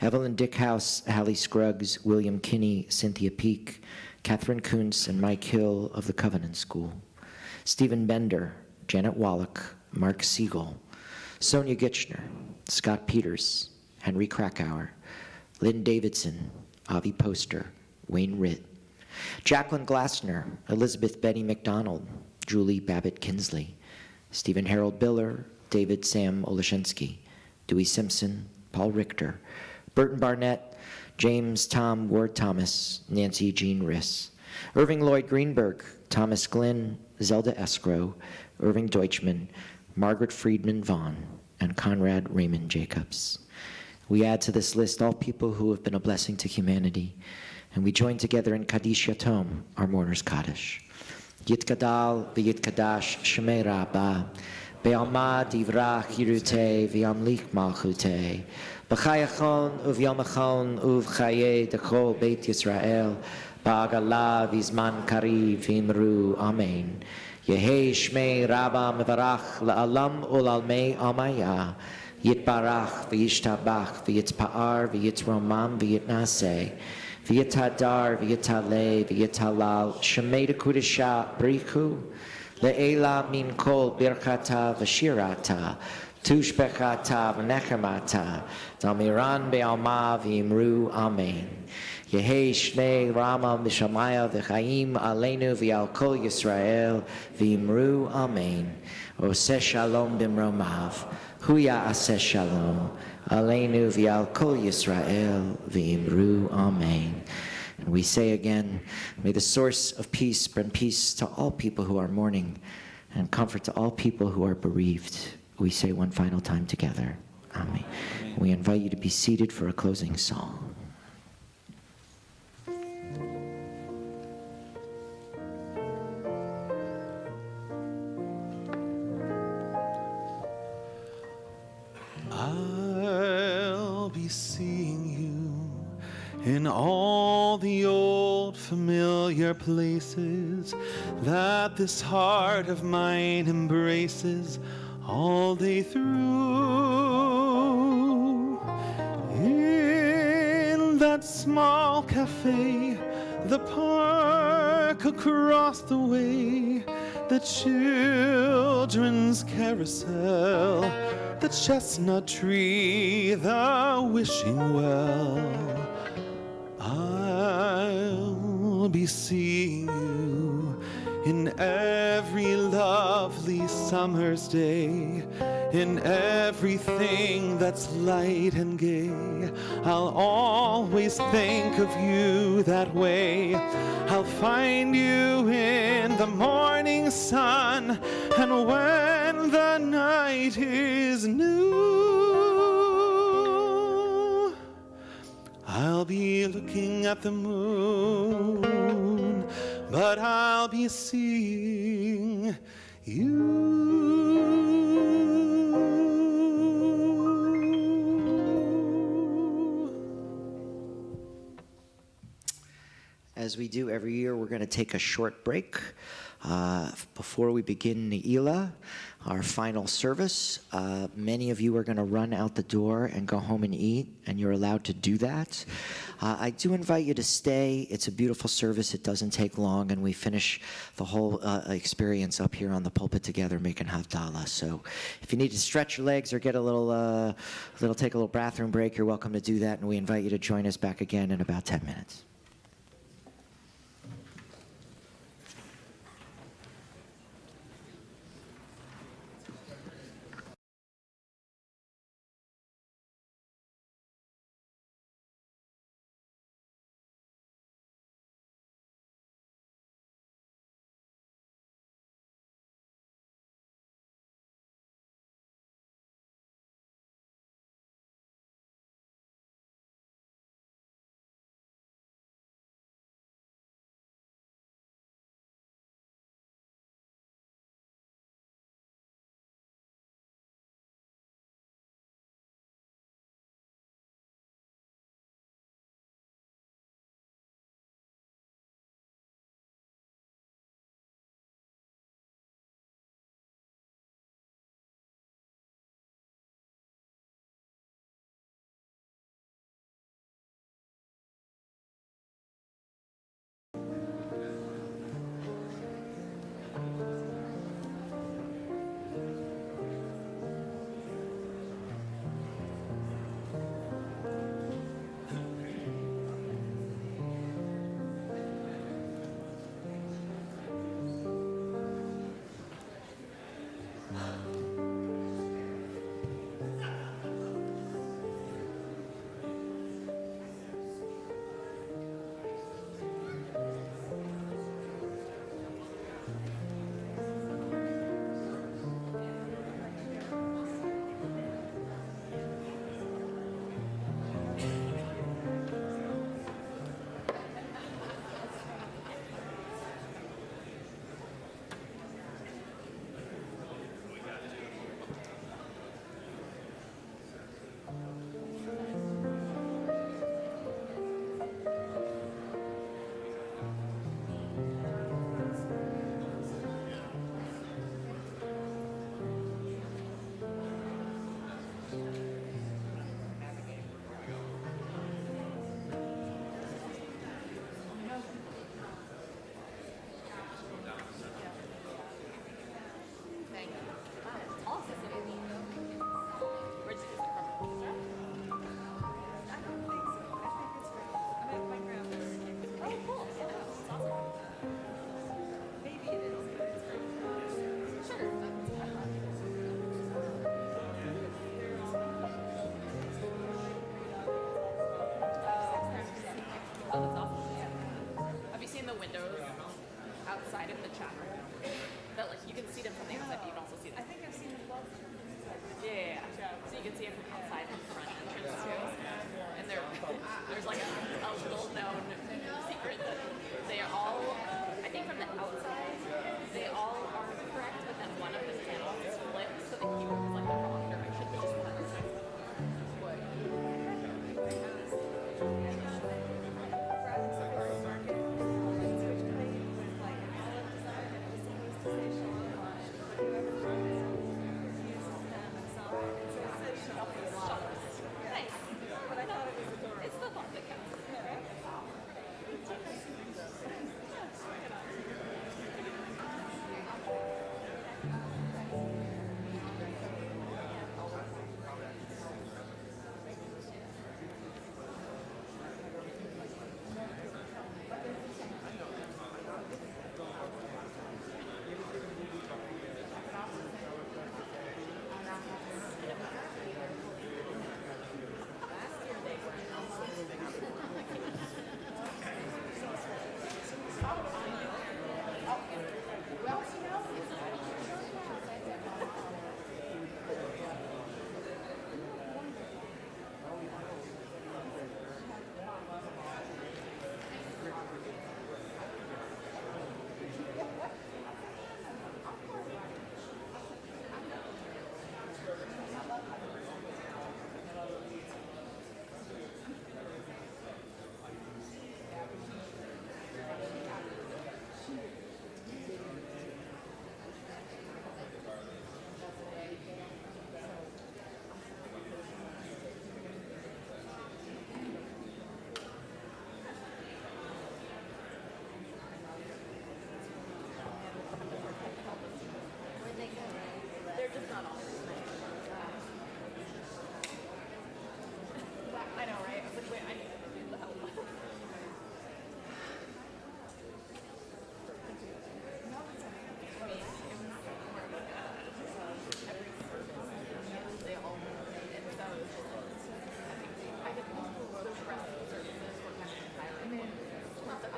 Evelyn Dickhouse, Hallie Scruggs, William Kinney, Cynthia Peak, Catherine Kuntz, and Mike Hill of the Covenant School, Stephen Bender, Janet Wallach, Mark Siegel, Sonia Gitchner, Scott Peters, Henry Krakauer, Lynn Davidson, Avi Poster, Wayne Ritt, Jacqueline Glassner, Elizabeth Betty McDonald, Julie Babbitt Kinsley, Stephen Harold Biller, David Sam Oleszynski, Dewey Simpson, Paul Richter, Burton Barnett, James Tom Ward Thomas, Nancy Jean Riss, Irving Lloyd Greenberg, Thomas Glynn, Zelda Escrow, Irving Deutschman, Margaret Friedman Vaughn, and Conrad Raymond Jacobs. We add to this list all people who have been a blessing to humanity, and we join together in Kaddish Yatom, our mourner's Kaddish. Yitkadal v'yitkadash Shemei Rabbah, Be'alma divrach yirutei v'yamlik malchutei, B'chayachon uvyomachon uvchaye dechol Beit Yisrael, Ba'agala v'zman kariv v'imru Amen. Yehei Shmei Rabbah mevarach la'alam ulalmei amaya, Yitbarach v'yishtabach v'yitpa'ar v'yitromam v'yitnaseh, v'yitadar v'yitaleh v'yitalal, Shemei dekudesha brichu, Le'ela min kol birkata v'shirata, tushbechata v'nechemata, damiran be'alma v'imru Amen. Yehi Shnei Rama Mishamaya V'chaim Aleinu V'al Kol Yisrael V'imru Amen. Oseh Shalom Bimromav. Huya Aseh Shalom. Aleinu V'al Kol Yisrael V'imru Amen. And we say again, may the source of peace bring peace to all people who are mourning and comfort to all people who are bereaved. We say one final time together. Amen. We invite you to be seated for a closing song. I'll be seeing you in all the old familiar places that this heart of mine embraces all day through. In that small cafe, the park across the way, the children's carousel, the chestnut tree, the wishing well. I'll be seeing you in every lovely summer's day, in everything that's light and gay. I'll always think of you that way. I'll find you in the morning sun, and when the night is new, I'll be looking at the moon, but I'll be seeing you. As we do every year, we're going to take a short break before we begin Ne'ilah, our final service. Many of you are going to run out the door and go home and eat, and you're allowed to do that. I do invite you to stay. It's a beautiful service. It doesn't take long, and we finish the whole experience up here on the pulpit together making Havdalah. So if you need to stretch your legs or get take a little bathroom break, you're welcome to do that, and we invite you to join us back again in about 10 minutes. chat right now. But like you can see them from the outside, but you can also see them. I think I've seen them both. Yeah. So you can see it from outside and front entrance too. And there's like a little known secret that they are all, I think from the outside, they all are correct, but then one of the panels is flipped so the keyboard is like the wrong direction, which is perfect. It's the thought that counts. They're just not all. I know, right? I was like, wait, I need the help. They all and so I think the rest of the services were kind of entirely not that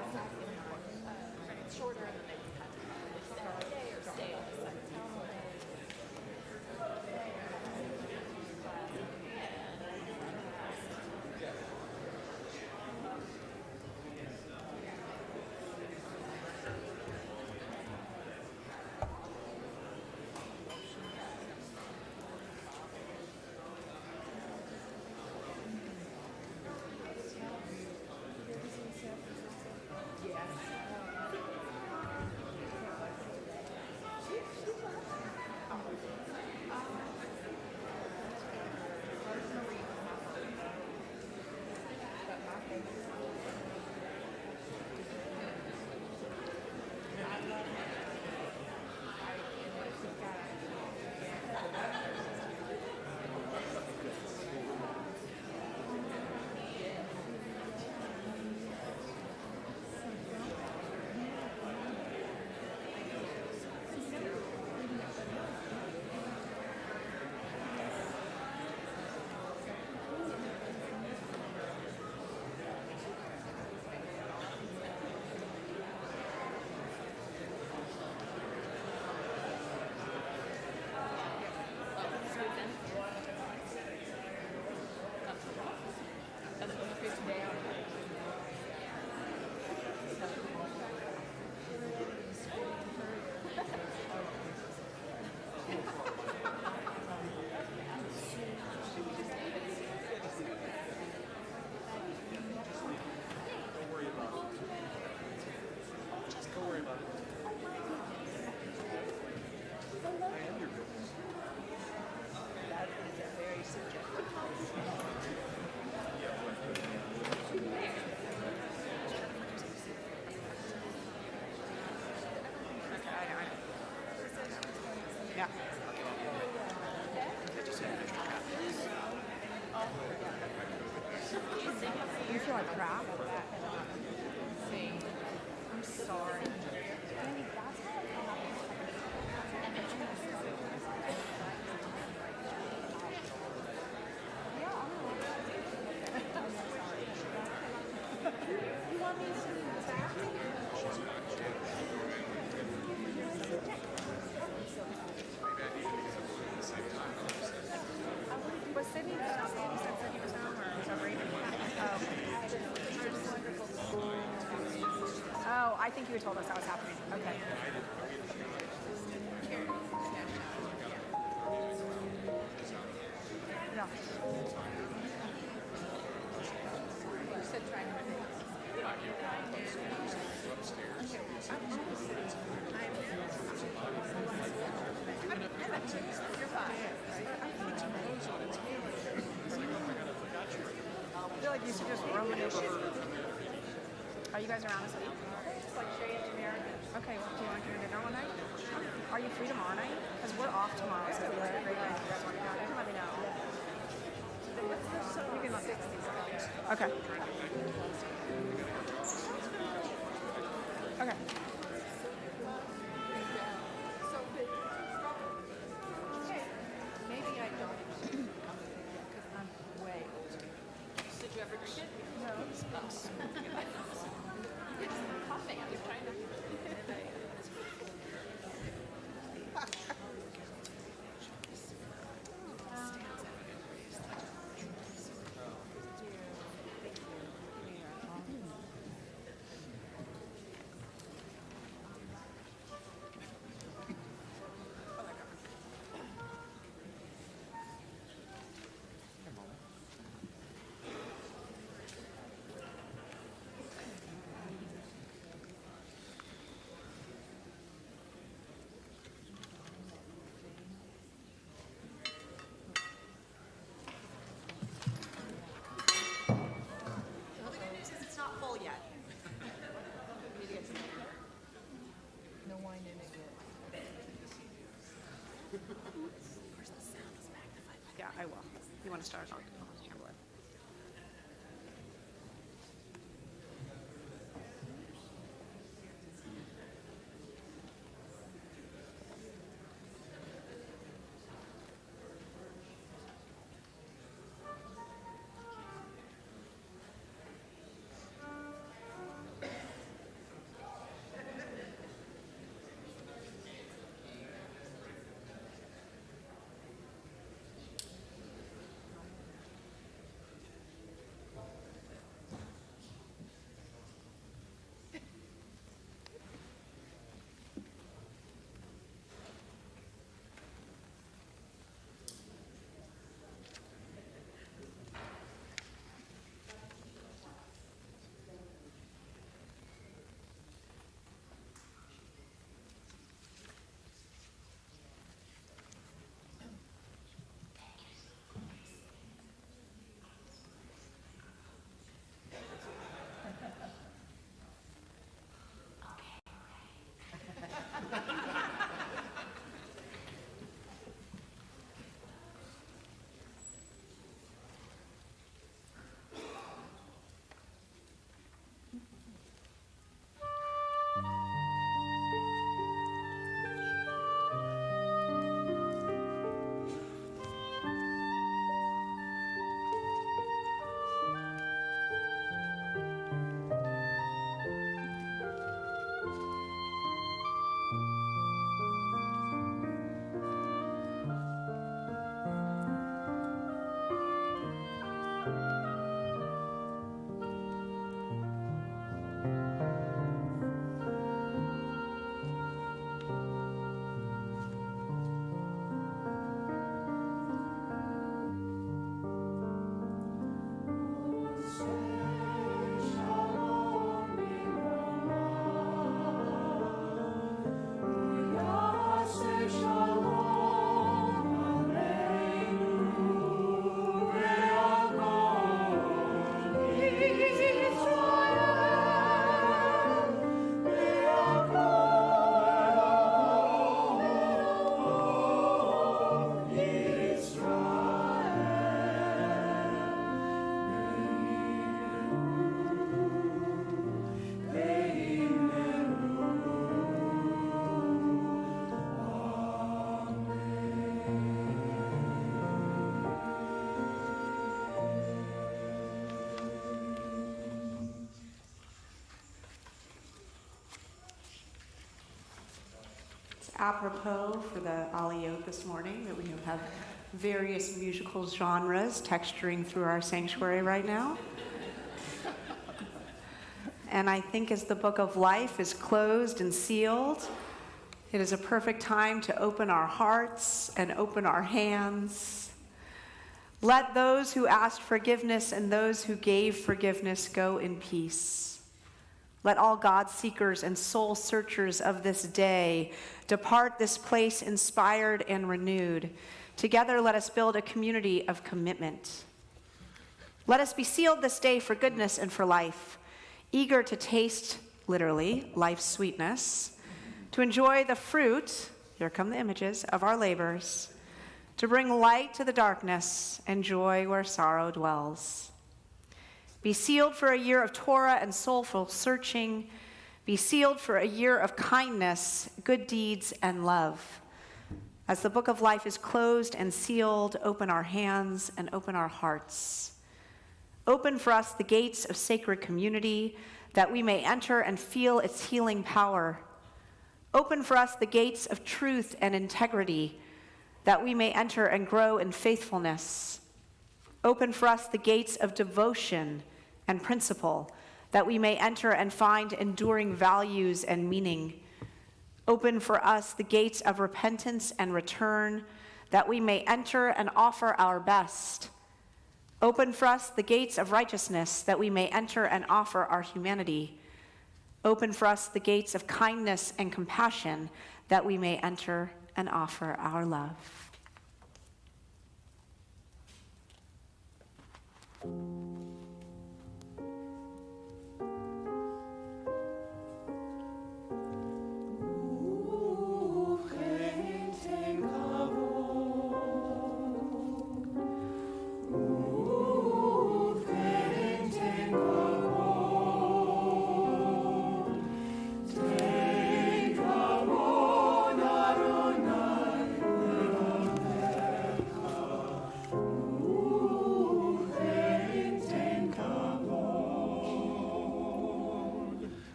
it's shorter and then they can kind of stay all day or stay all the second. You feel like crap? I'm sorry. You want me to back? I think you had told us that was happening. Okay. No. I feel like you should just Romanish. Are you guys around this week? Okay, well, do you want to come to dinner one night? Are you free tomorrow night? Because we're off tomorrow, so if it's a great night, if you guys want to go, you can let me know. You can let me know. Okay. Okay. Maybe I don't. Because I'm way older. Did you ever drink it? No. It's coughing. I was trying to. Yeah, I will. You want to start? I'll handle it. Apropos for the Aliyot this morning that we have various musical genres texturing through our sanctuary right now. and I think as the book of life is closed and sealed, it is a perfect time to open our hearts and open our hands. Let those who asked forgiveness and those who gave forgiveness go in peace. Let all God seekers and soul searchers of this day depart this place inspired and renewed. Together, let us build a community of commitment. Let us be sealed this day for goodness and for life, eager to taste, literally, life's sweetness, to enjoy the fruit, here come the images, of our labors, to bring light to the darkness and joy where sorrow dwells. Be sealed for a year of Torah and soulful searching. Be sealed for a year of kindness, good deeds, and love. As the book of life is closed and sealed, open our hands and open our hearts. Open for us the gates of sacred community, that we may enter and feel its healing power. Open for us the gates of truth and integrity, that we may enter and grow in faithfulness. Open for us the gates of devotion and principle, that we may enter and find enduring values and meaning. Open for us the gates of repentance and return, that we may enter and offer our best. Open for us the gates of righteousness, that we may enter and offer our humanity. Open for us the gates of kindness and compassion, that we may enter and offer our love.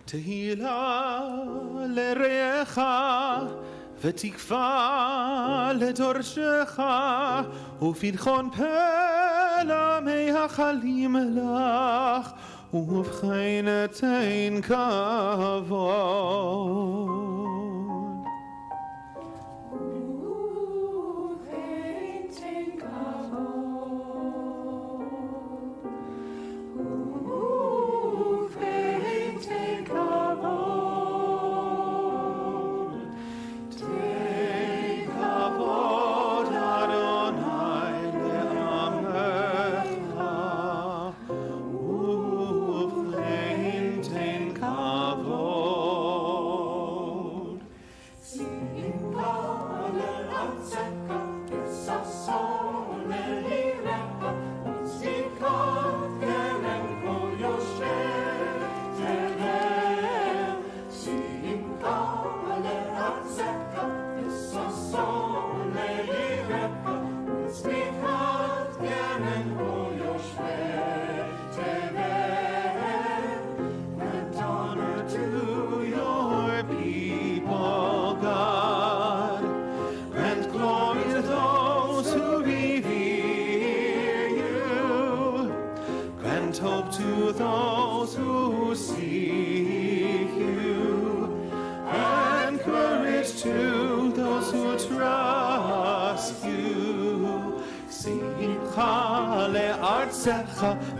תהילה לרעך ותקווה לדורשך ופתחון פלא מייחלים לך ובכן תן כבוד.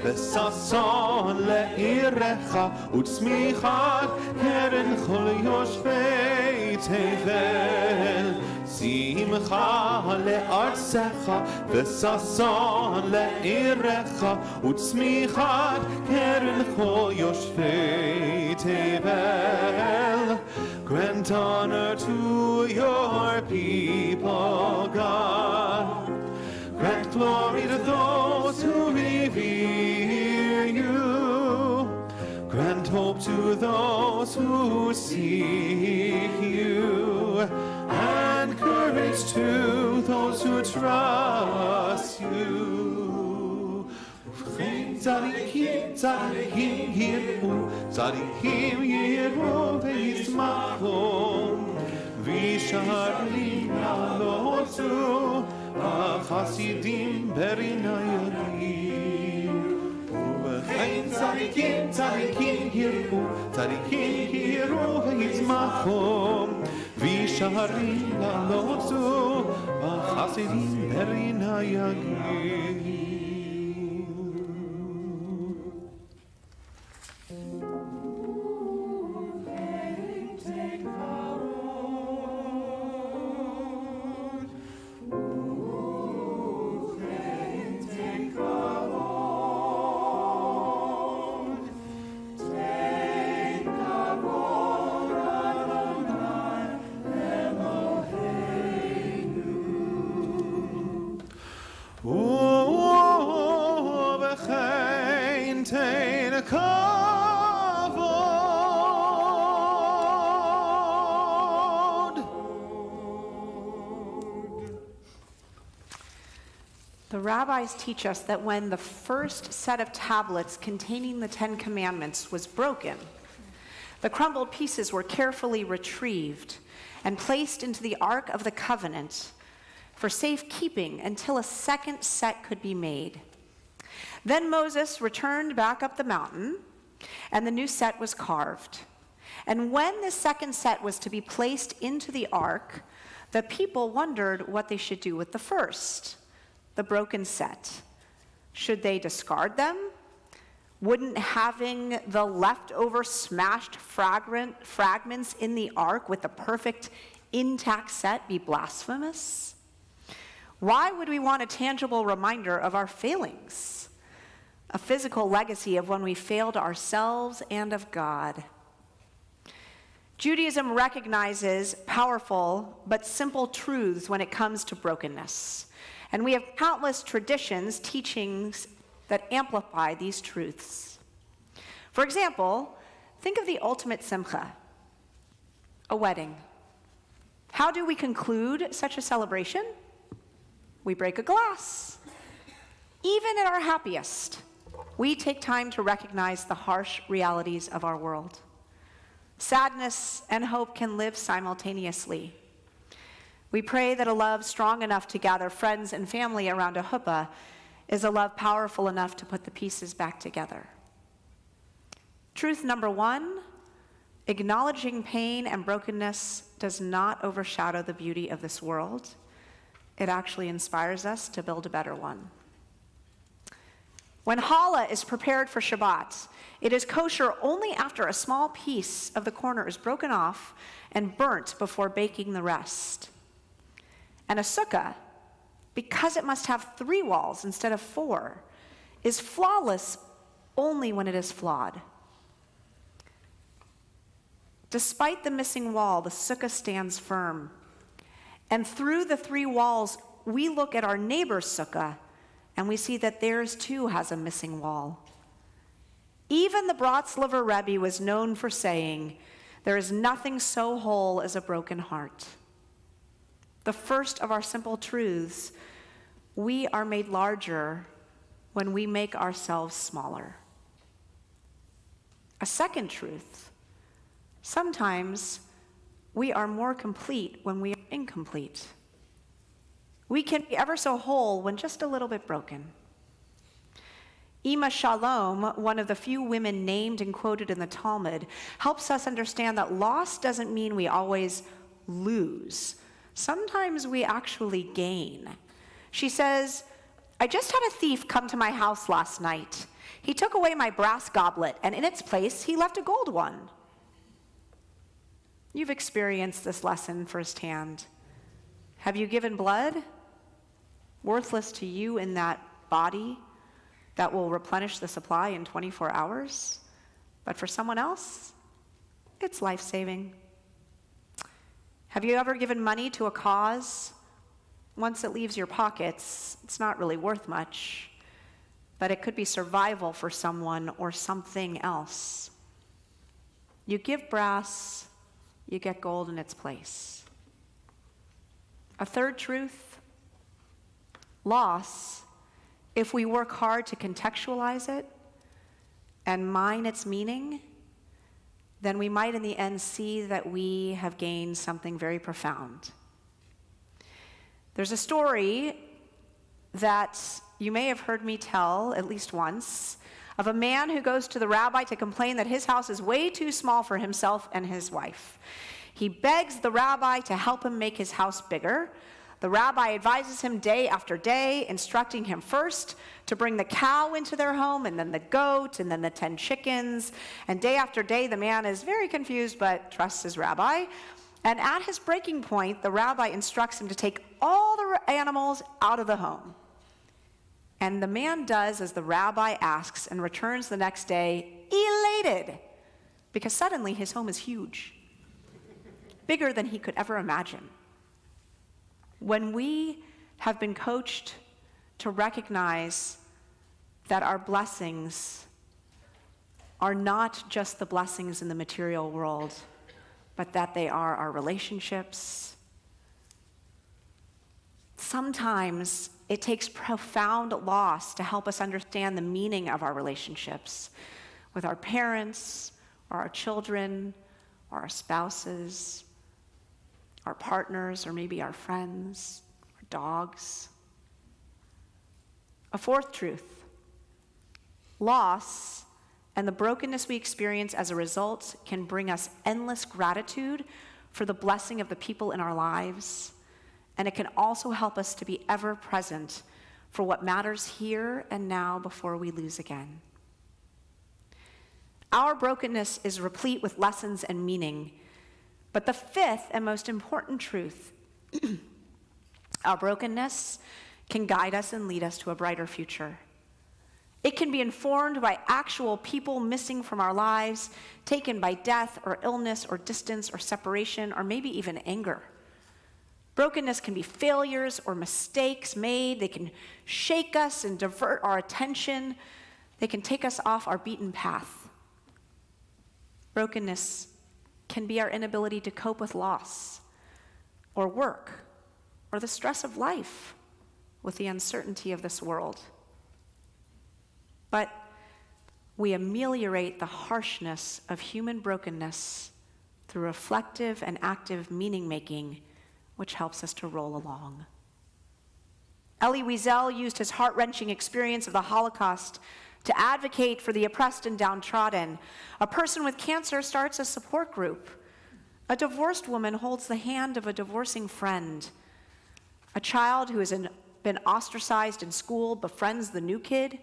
וששון לעירך וצמיחת קרן כל יושבי תבל. שמחה לארצך וששון לעירך וצמיחת קרן כל יושבי תבל. Grant honor to your people, God. Grant glory to those who revere you. Grant hope to those who seek you. And courage to those who trust you. Tzadikim, tzadikim yir'u, tzadikim yir'u v'yismachom, v'yisharim ya'alotu. החסידים ברינה ירים ובכן צדיקים צדיקים ירבו, צדיקים יראו ויצמחו, וישרים לעלותו, החסידים ברינה יגיעו. The rabbis teach us that when the first set of tablets containing the Ten Commandments was broken, the crumbled pieces were carefully retrieved and placed into the Ark of the Covenant for safekeeping until a second set could be made. Then Moses returned back up the mountain, and the new set was carved. And when the second set was to be placed into the ark, the people wondered what they should do with the first, the broken set. Should they discard them? Wouldn't having the leftover smashed fragments in the ark with the perfect intact set be blasphemous? Why would we want a tangible reminder of our failings? A physical legacy of when we failed ourselves and of God. Judaism recognizes powerful but simple truths when it comes to brokenness. And we have countless traditions, teachings that amplify these truths. For example, think of the ultimate simcha, a wedding. How do we conclude such a celebration? We break a glass. Even at our happiest, we take time to recognize the harsh realities of our world. Sadness and hope can live simultaneously. We pray that a love strong enough to gather friends and family around a huppah is a love powerful enough to put the pieces back together. Truth number one, acknowledging pain and brokenness does not overshadow the beauty of this world. It actually inspires us to build a better one. When challah is prepared for Shabbat, it is kosher only after a small piece of the corner is broken off and burnt before baking the rest. And a sukkah, because it must have 3 walls instead of 4, is flawless only when it is flawed. Despite the missing wall, the sukkah stands firm. And through the 3 walls, we look at our neighbor's sukkah, and we see that theirs too has a missing wall. Even the Bratslaver Rebbe was known for saying, "There is nothing so whole as a broken heart." The first of our simple truths, we are made larger when we make ourselves smaller. A second truth, sometimes we are more complete when we are incomplete. We can be ever so whole when just a little bit broken. Ima Shalom, one of the few women named and quoted in the Talmud, helps us understand that loss doesn't mean we always lose. Sometimes we actually gain. She says, "I just had a thief come to my house last night. He took away my brass goblet, and in its place, he left a gold one." You've experienced this lesson firsthand. Have you given blood? Worthless to you in that body that will replenish the supply in 24 hours. But for someone else, it's life-saving. Have you ever given money to a cause? Once it leaves your pockets, it's not really worth much, but it could be survival for someone or something else. You give brass, you get gold in its place. A third truth, loss, if we work hard to contextualize it and mine its meaning, then we might in the end see that we have gained something very profound. There's a story that you may have heard me tell at least once of a man who goes to the rabbi to complain that his house is way too small for himself and his wife. He begs the rabbi to help him make his house bigger. The rabbi advises him day after day, instructing him first to bring the cow into their home, and then the goat, and then the 10 chickens. And day after day, the man is very confused but trusts his rabbi. And at his breaking point, the rabbi instructs him to take all the animals out of the home. And the man does as the rabbi asks and returns the next day elated, because suddenly his home is huge, bigger than he could ever imagine. When we have been coached to recognize that our blessings are not just the blessings in the material world, but that they are our relationships, sometimes it takes profound loss to help us understand the meaning of our relationships with our parents, or our children, or our spouses, our partners, or maybe our friends, or dogs. A fourth truth: loss and the brokenness we experience as a result can bring us endless gratitude for the blessing of the people in our lives, and it can also help us to be ever present for what matters here and now before we lose again. Our brokenness is replete with lessons and meaning. But the fifth and most important truth, our brokenness can guide us and lead us to a brighter future. It can be informed by actual people missing from our lives, taken by death or illness or distance or separation or maybe even anger. Brokenness can be failures or mistakes made. They can shake us and divert our attention. They can take us off our beaten path. Brokenness can be our inability to cope with loss or work or the stress of life with the uncertainty of this world. But we ameliorate the harshness of human brokenness through reflective and active meaning-making, which helps us to roll along. Elie Wiesel used his heart-wrenching experience of the Holocaust to advocate for the oppressed and downtrodden. A person with cancer starts a support group. A divorced woman holds the hand of a divorcing friend. A child who has been ostracized in school befriends the new kid.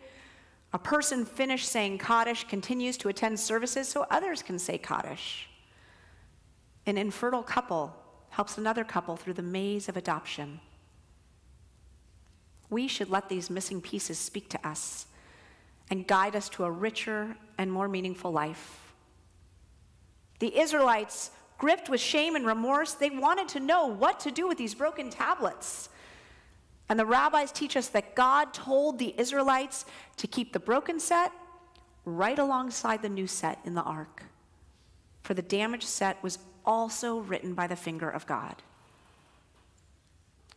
A person finished saying Kaddish continues to attend services so others can say Kaddish. An infertile couple helps another couple through the maze of adoption. We should let these missing pieces speak to us and guide us to a richer and more meaningful life. The Israelites, gripped with shame and remorse, they wanted to know what to do with these broken tablets. And the rabbis teach us that God told the Israelites to keep the broken set right alongside the new set in the ark. For the damaged set was also written by the finger of God.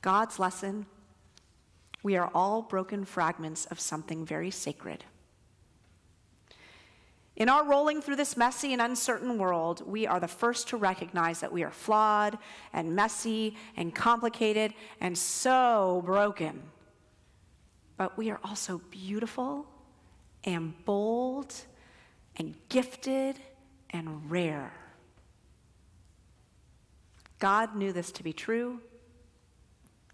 God's lesson: we are all broken fragments of something very sacred. In our rolling through this messy and uncertain world, we are the first to recognize that we are flawed and messy and complicated and so broken. But we are also beautiful and bold and gifted and rare. God knew this to be true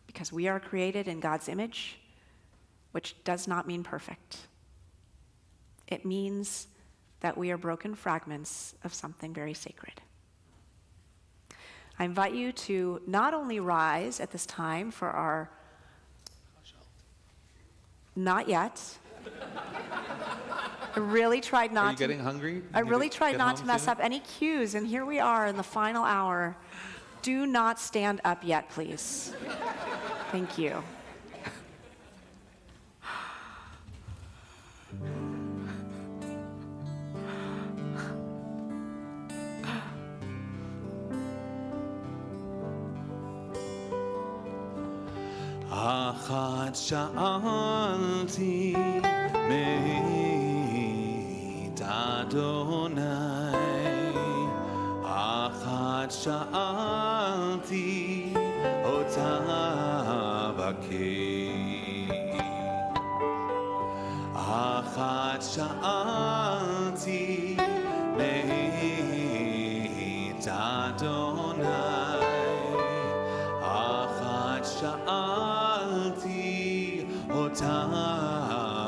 because we are created in God's image, which does not mean perfect. It means that we are broken fragments of something very sacred. I invite you to not only rise at this time for our... Not yet. I really tried not to... Are you getting hungry? I really tried not to mess up any cues, and here we are in the final hour. Do not stand up yet, please. Thank you. אחת שאלתי מאת אדוני, אחת שאלתי אותה בקש, אחת אחת שאלתי מאת אדוני, אחת שאלתי אותה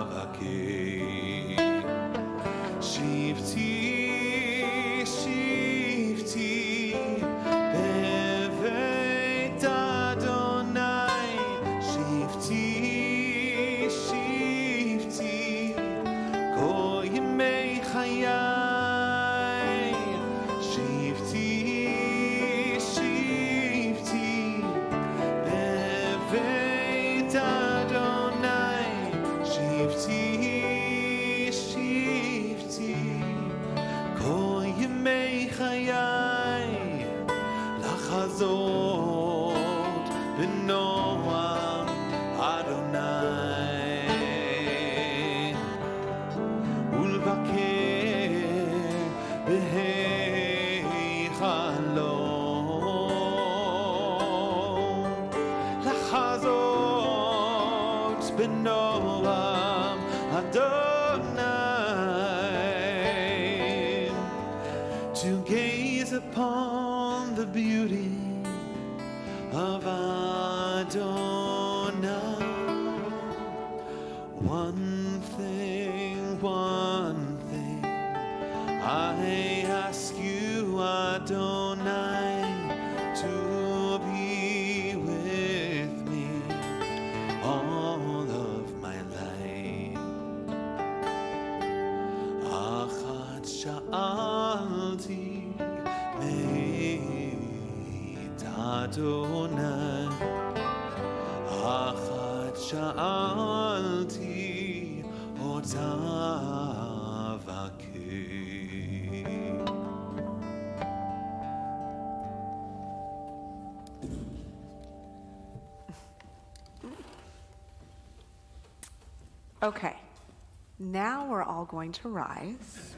אבקש. שבתי שבתי בבית אדוני, שבתי שבתי כל ימי חיי, שבתי שבתי בבית אדוני, שבתי שבתי כל ימי חיי, לחזות בנועם אדוני ולבקר בהיכלו, לחזות בנועם אדוני, to gaze upon the beauty of Adonai. One thing I ask you, Adonai, to be with me all of my life. Achat sha'alti meit Adonai, achat sha'alti ota vakesh. Okay, now we're all going to rise.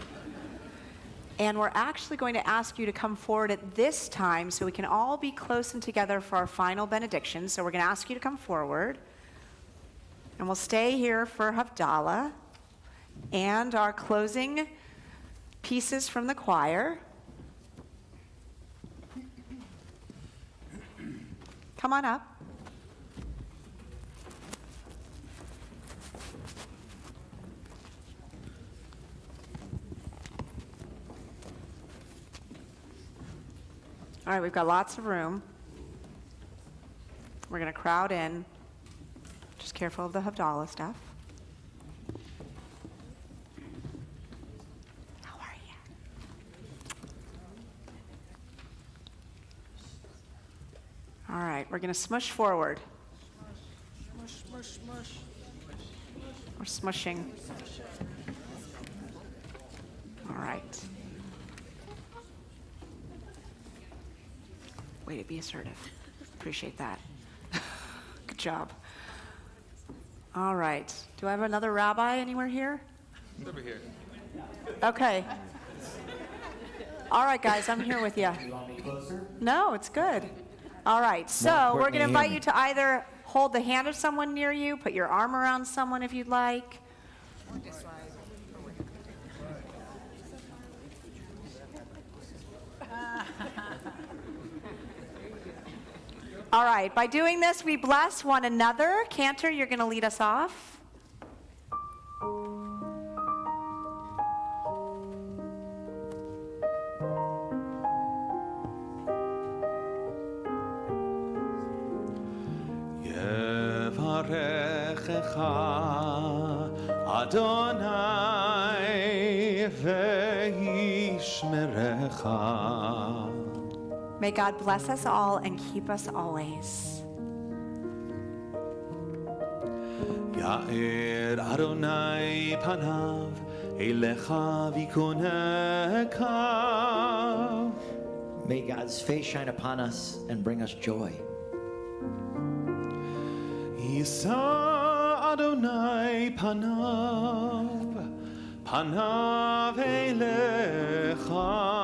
And we're actually going to ask you to come forward at this time so we can all be close and together for our final benediction. So we're going to ask you to come forward. And we'll stay here for Havdalah and our closing pieces from the choir. Come on up. All right, we've got lots of room. We're going to crowd in. Just careful of the Havdalah stuff. How are you? All right, we're going to smush forward. Smush, smush, smush. We're smushing. All right. Way to be assertive. Appreciate that. Good job. All right. Do I have another rabbi anywhere here? Over here. Okay. All right, guys, I'm here with you. You want me closer? No, it's good. All right. So we're going to invite you to either hold the hand of someone near you, put your arm around someone if you'd like. All right, by doing this, we bless one another. Cantor, you're going to lead us off. Yevarechecha Adonai ve'yishmerecha. May God bless us all and keep us always. Ya'er Adonai panav elecha v'koneka. May God's face shine upon us and bring us joy. Yisa Adonai panav elecha.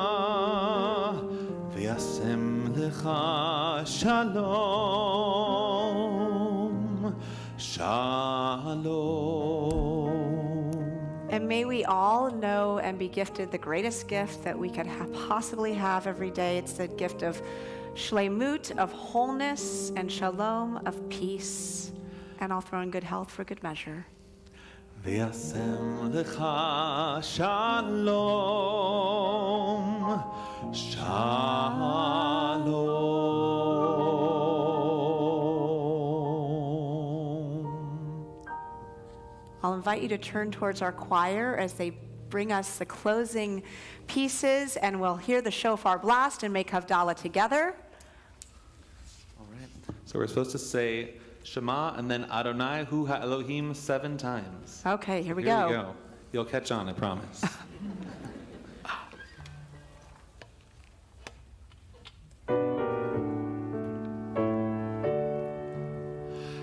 V'yasem lecha shalom, shalom. And may we all know and be gifted the greatest gift that we could possibly have every day. It's the gift of shlemut, of wholeness, and shalom, of peace. And I'll throw in good health for good measure. V'yasem lecha shalom, shalom. I'll invite you to turn towards our choir as they bring us the closing pieces, and we'll hear the shofar blast and make Havdalah together. All right. So we're supposed to say Shema and then Adonai Hu HaElohim 7 times. Okay, here we Here go. we go. You'll catch on, I promise.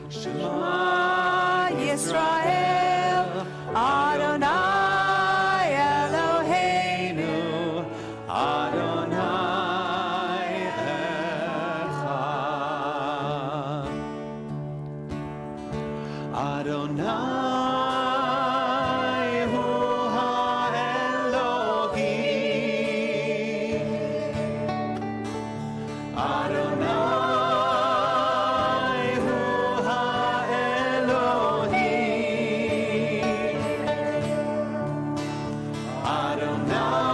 Shema Yisrael, Adonai Eloheinu, Adonai Echad. Adonai Hu HaElohim. Adonai Hu HaElohim. Adonai Hu HaElohim. Adonai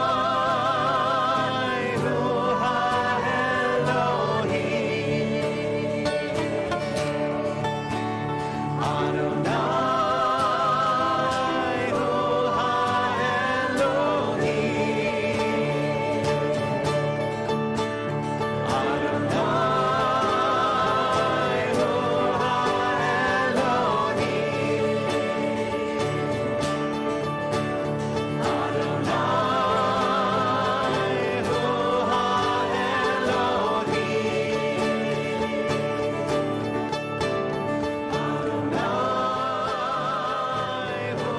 Hu HaElohim. Adonai Hu HaElohim. Adonai Hu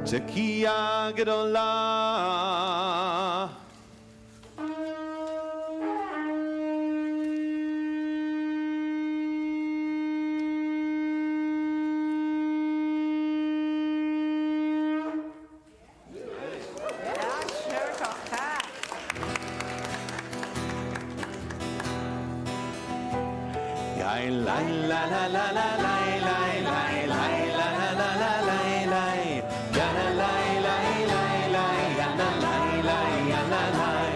Tekiah Gedolah. Yai lai la la la la lai lai lai lai la la la la lai lai. Ya la lai lai lai lai ya la lai lai ya la lai.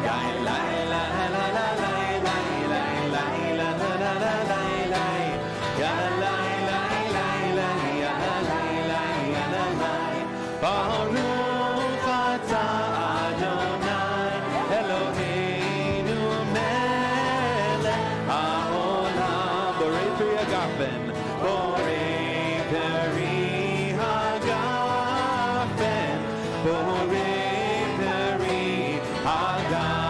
Yai lai la la la la lai lai lai lai la la la la lai lai. Ya la lai lai lai lai ya la lai lai ya la lai. Baruch atah Adonai Eloheinu melech haolam. Borei peri hagafen, borei peri hagafen, borei peri hagafen.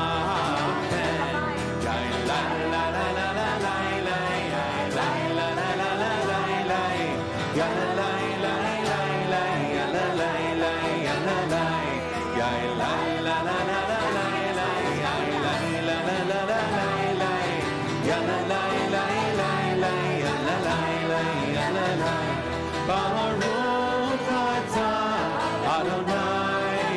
Yai la la la la la lai lai, yai la la la la la lai lai, ya la lai lai lai lai, ya la lai lai ya la lai, yai la la la la la lai lai, yai la la la la la lai lai, ya la lai lai lai lai, ya la lai lai ya la lai. Baruch atah Adonai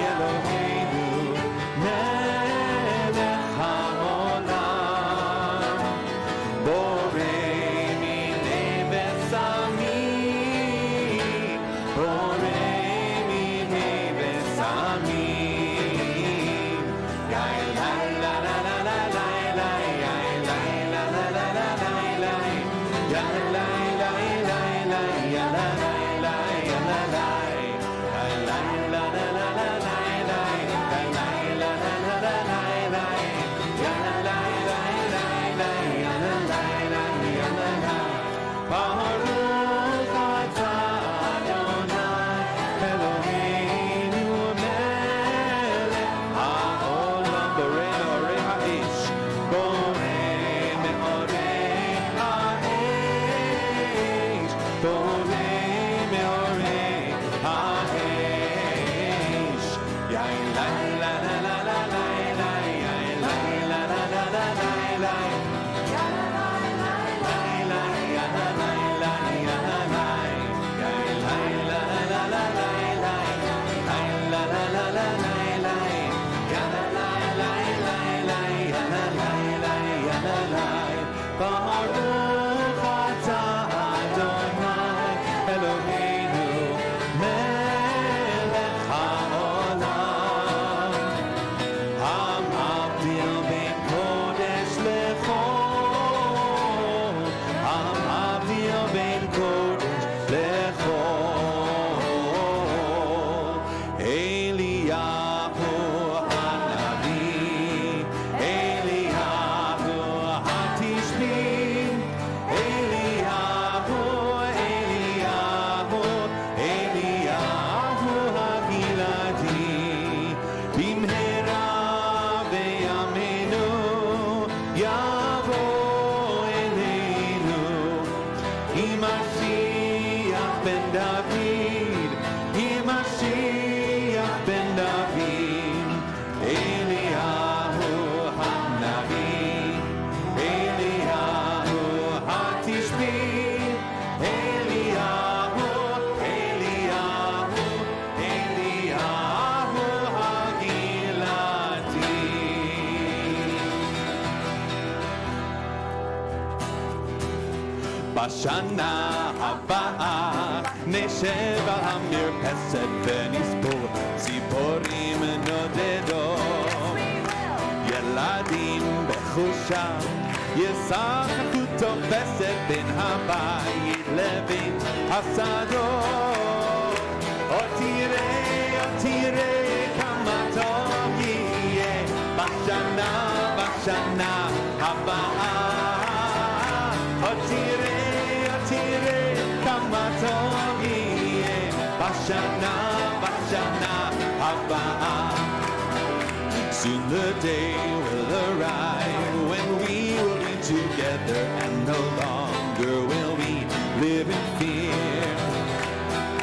בשנה הבאה נשב על המרפסת ונספור ציפורים נודדות. ילדים בחושה ישחקו תופסת בין הבית לבין השדות. עוד תראה כמה טוב יהיה בשנה הבאה. עוד תראה כמה טוב יהיה בשנה הבאה. Soon the day will arrive when we will be together and no longer will we live in fear.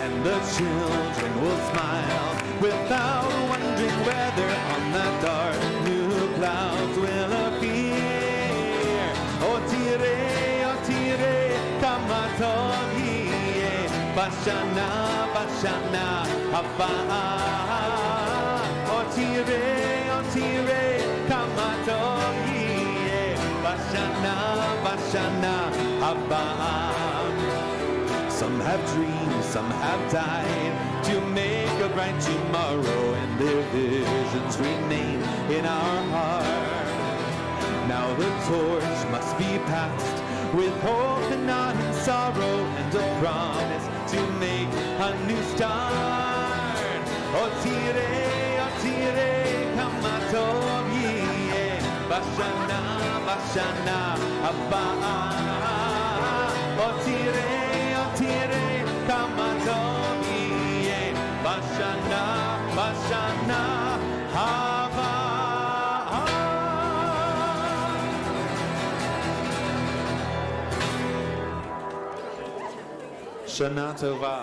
And the children will smile without wondering whether on the dark new clouds will appear. Oh tire kama tov yeh bashana habaa. Oh tire kama tov yeh bashana habaa. Some have dreamed, some have died to make a bright tomorrow, and their visions remain in our heart. Now the torch must be passed with hope and not in sorrow, and a promise to make a new start. Oh tire kama tov yeh bashana habaa. Oh tire kama tov yeh bashana habaa. Shana Tova.